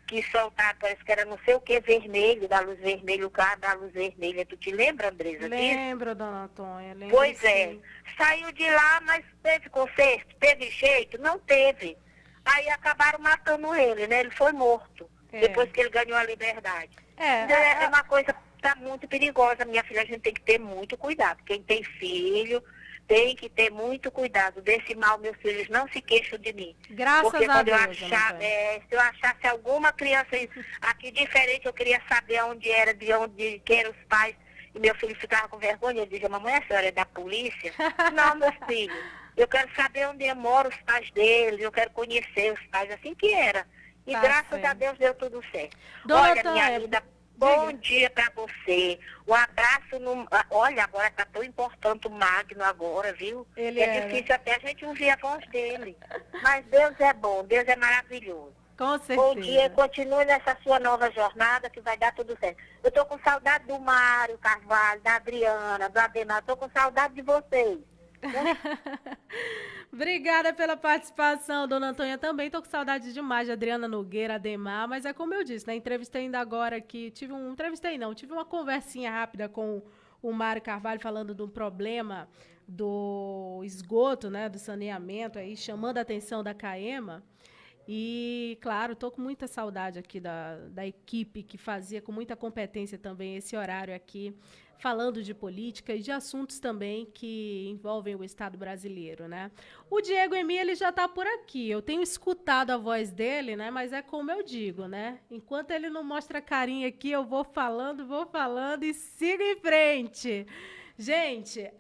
que soltaram, parece que era não sei o que, vermelho, da luz vermelha, o carro da luz vermelha. Tu te lembra, Andresa? Lembro, dona Antônia. Lembro, pois sim. É. Saiu de lá, mas teve conserto? Teve jeito? Não teve. Aí acabaram matando ele, né? Ele foi morto. Depois que ele ganhou a liberdade. É uma coisa tá muito perigosa, minha filha. A gente tem que ter muito cuidado. Quem tem filho tem que ter muito cuidado. Desse mal, meus filhos não se queixam de mim. Graças porque a quando Deus, se eu achasse alguma criança aqui diferente, eu queria saber onde era, de onde que eram os pais. E meu filho ficava com vergonha. Eu dizia, mamãe, a senhora é da polícia? Não, meu filho. Eu quero saber onde moram os pais dele. Eu quero conhecer os pais. Assim que era. E graças a Deus deu tudo certo. Dona Olha, minha linda, bom dia para você. Um abraço. Olha, agora tá tão importante o Magno agora, viu? Ele é difícil até a gente ouvir a voz dele. Mas Deus é bom, Deus é maravilhoso. Com certeza. Bom dia, continue nessa sua nova jornada que vai dar tudo certo. Eu tô com saudade do Mário Carvalho, da Adriana, do Ademar, tô com saudade de vocês. Obrigada pela participação, dona Antônia. Também tô com saudade demais de Adriana Nogueira, Ademar, mas é como eu disse, né? Entrevistei ainda agora aqui, tive uma conversinha rápida com o Mário Carvalho falando do problema do esgoto, né? Do saneamento, aí chamando a atenção da CAEMA. E, claro, estou com muita saudade aqui da equipe que fazia com muita competência também esse horário aqui, falando de política e de assuntos também que envolvem o Estado brasileiro, né? O Diego Emi, ele já está por aqui. Eu tenho escutado a voz dele, né? Mas é como eu digo, né? Enquanto ele não mostra carinha aqui, eu vou falando e sigo em frente. Gente,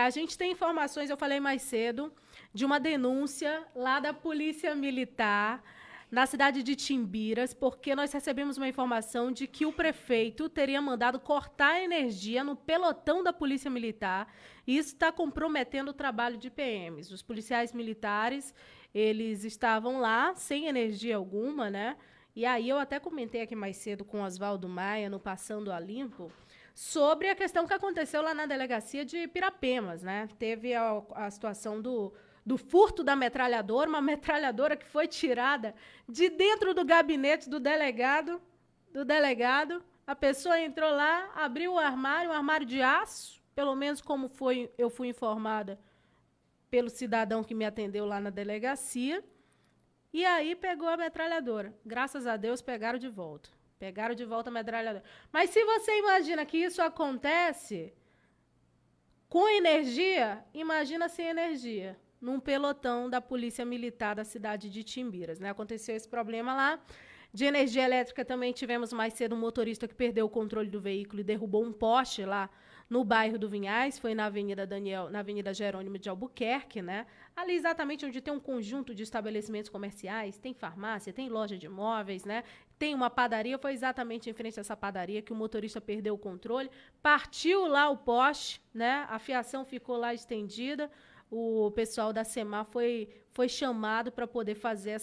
a gente tem informações, eu falei mais cedo, de uma denúncia lá da Polícia Militar na cidade de Timbiras, porque nós recebemos uma informação de que o prefeito teria mandado cortar a energia no pelotão da Polícia Militar, e isso está comprometendo o trabalho de PMs. Os policiais militares, eles estavam lá sem energia alguma, né? E aí eu até comentei aqui mais cedo com o Oswaldo Maia, no Passando a Limpo, sobre a questão que aconteceu lá na delegacia de Pirapemas, né? Teve a situação do furto da metralhadora, uma metralhadora que foi tirada de dentro do gabinete do delegado. A pessoa entrou lá, abriu um armário de aço, pelo menos como eu fui informada pelo cidadão que me atendeu lá na delegacia, e aí pegou a metralhadora. Graças a Deus, pegaram de volta a metralhadora. Mas se você imagina que isso acontece com energia, imagina sem energia, num pelotão da Polícia Militar da cidade de Timbiras, né? Aconteceu esse problema lá. De energia elétrica também tivemos mais cedo um motorista que perdeu o controle do veículo e derrubou um poste lá no bairro do Vinhais, foi na Avenida Jerônimo de Albuquerque, né? Ali exatamente onde tem um conjunto de estabelecimentos comerciais, tem farmácia, tem loja de imóveis, né? Tem uma padaria, foi exatamente em frente a essa padaria que o motorista perdeu o controle, partiu lá o poste, né? A fiação ficou lá estendida. O pessoal da SEMAR foi chamado para poder fazer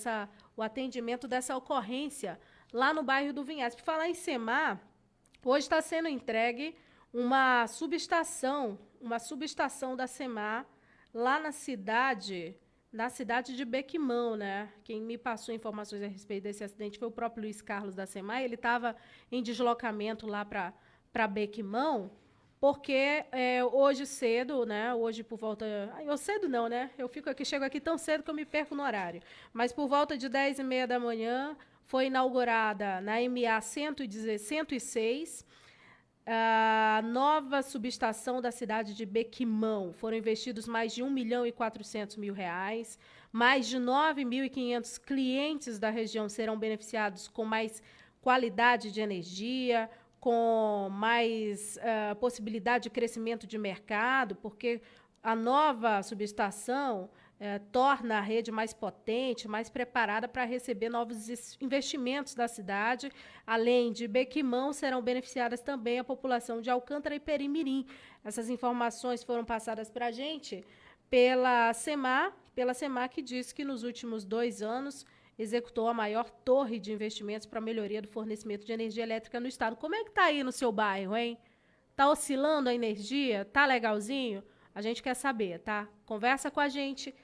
o atendimento dessa ocorrência lá no bairro do Vinhais. Por falar em SEMAR, hoje está sendo entregue uma subestação da SEMAR lá na cidade de Bequimão, né? Quem me passou informações a respeito desse acidente foi o próprio Luiz Carlos da SEMAR. Ele estava em deslocamento lá para Bequimão, porque hoje cedo, né? Hoje por volta... Eu cedo não, né? Chego aqui tão cedo que eu me perco no horário. Mas por volta de 10h30 da manhã foi inaugurada na MA 106 a nova subestação da cidade de Bequimão. Foram investidos mais de R$ 1.400.000. Mais de 9.500 clientes da região serão beneficiados com mais qualidade de energia, com mais possibilidade de crescimento de mercado, porque a nova subestação torna a rede mais potente, mais preparada para receber novos investimentos da cidade. Além de Bequimão, serão beneficiadas também a população de Alcântara e Perimirim. Essas informações foram passadas para a gente pela SEMAR, que diz que nos últimos 2 anos executou a maior torre de investimentos para a melhoria do fornecimento de energia elétrica no estado. Como é que está aí no seu bairro, hein? Está oscilando a energia? Está legalzinho? A gente quer saber, tá? Conversa com a gente,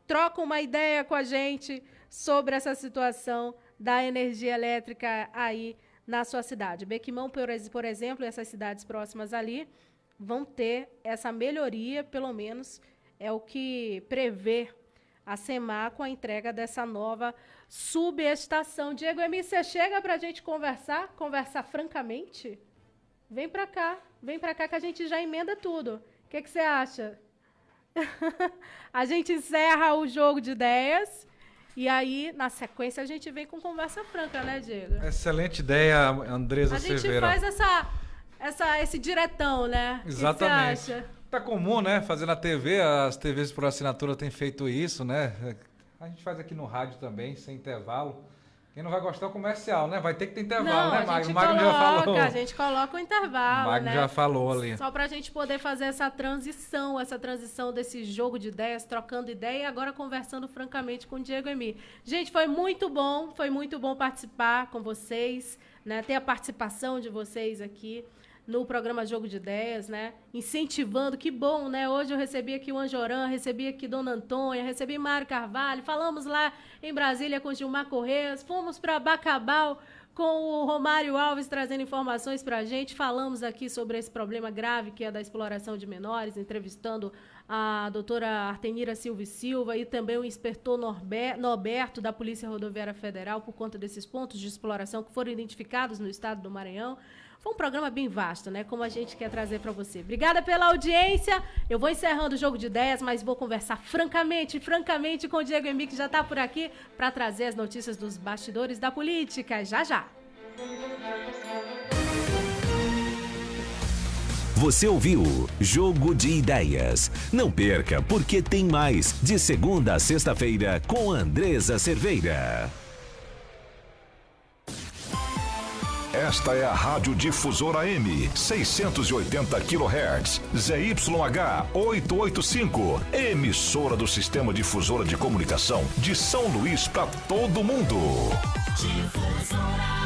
troca uma ideia com a gente sobre essa situação da energia elétrica aí na sua cidade. Bequimão, por exemplo, e essas cidades próximas ali vão ter essa melhoria, pelo menos é o que prevê a SEMAR com a entrega dessa nova subestação. Diego Emi, você chega para a gente conversar francamente? Vem para cá que a gente já emenda tudo. O que você acha? A gente encerra o jogo de ideias e aí, na sequência, a gente vem com conversa franca, né, Diego? Excelente ideia, Andresa Severo. A gente faz esse diretão, né? Exatamente. O que você acha? Tá comum, né? Fazer na TV, as TVs por assinatura têm feito isso, né? A gente faz aqui no rádio também, sem intervalo. Quem não vai gostar é o comercial, né? Vai ter que ter intervalo, Não, né, Magno? a O Magno já falou. a gente coloca o intervalo, O Magno né? já falou ali. Só pra gente poder fazer essa transição desse jogo de ideias, trocando ideia e agora conversando francamente com o Diego Emi. Gente, foi muito bom participar com vocês, né? Ter a participação de vocês aqui no programa Jogo de Ideias, né? Incentivando, que bom, né? Hoje eu recebi aqui o Anjoran, recebi aqui Dona Antônia, recebi Mário Carvalho, falamos lá em Brasília com Gilmar Corrêas, fomos para Bacabal com o Romário Alves trazendo informações para a gente, falamos aqui sobre esse problema grave que é da exploração de menores, entrevistando a doutora Artenira Silva e Silva e também o inspetor Norberto da Polícia Rodoviária Federal por conta desses pontos de exploração que foram identificados no estado do Maranhão. Foi um programa bem vasto, né? Como a gente quer trazer para você. Obrigada pela audiência. Eu vou encerrando o Jogo de Ideias, mas vou conversar francamente com o Diego Emi, que já está por aqui, para trazer as notícias dos bastidores da política. Já, já. Você ouviu Jogo de Ideias. Não perca, porque tem mais. De segunda a sexta-feira, com Andresa Cerveira. Esta é a Rádio Difusora M, 680 kHz, ZYH 885, emissora do Sistema Difusora de Comunicação de São Luís para todo mundo. Difusora.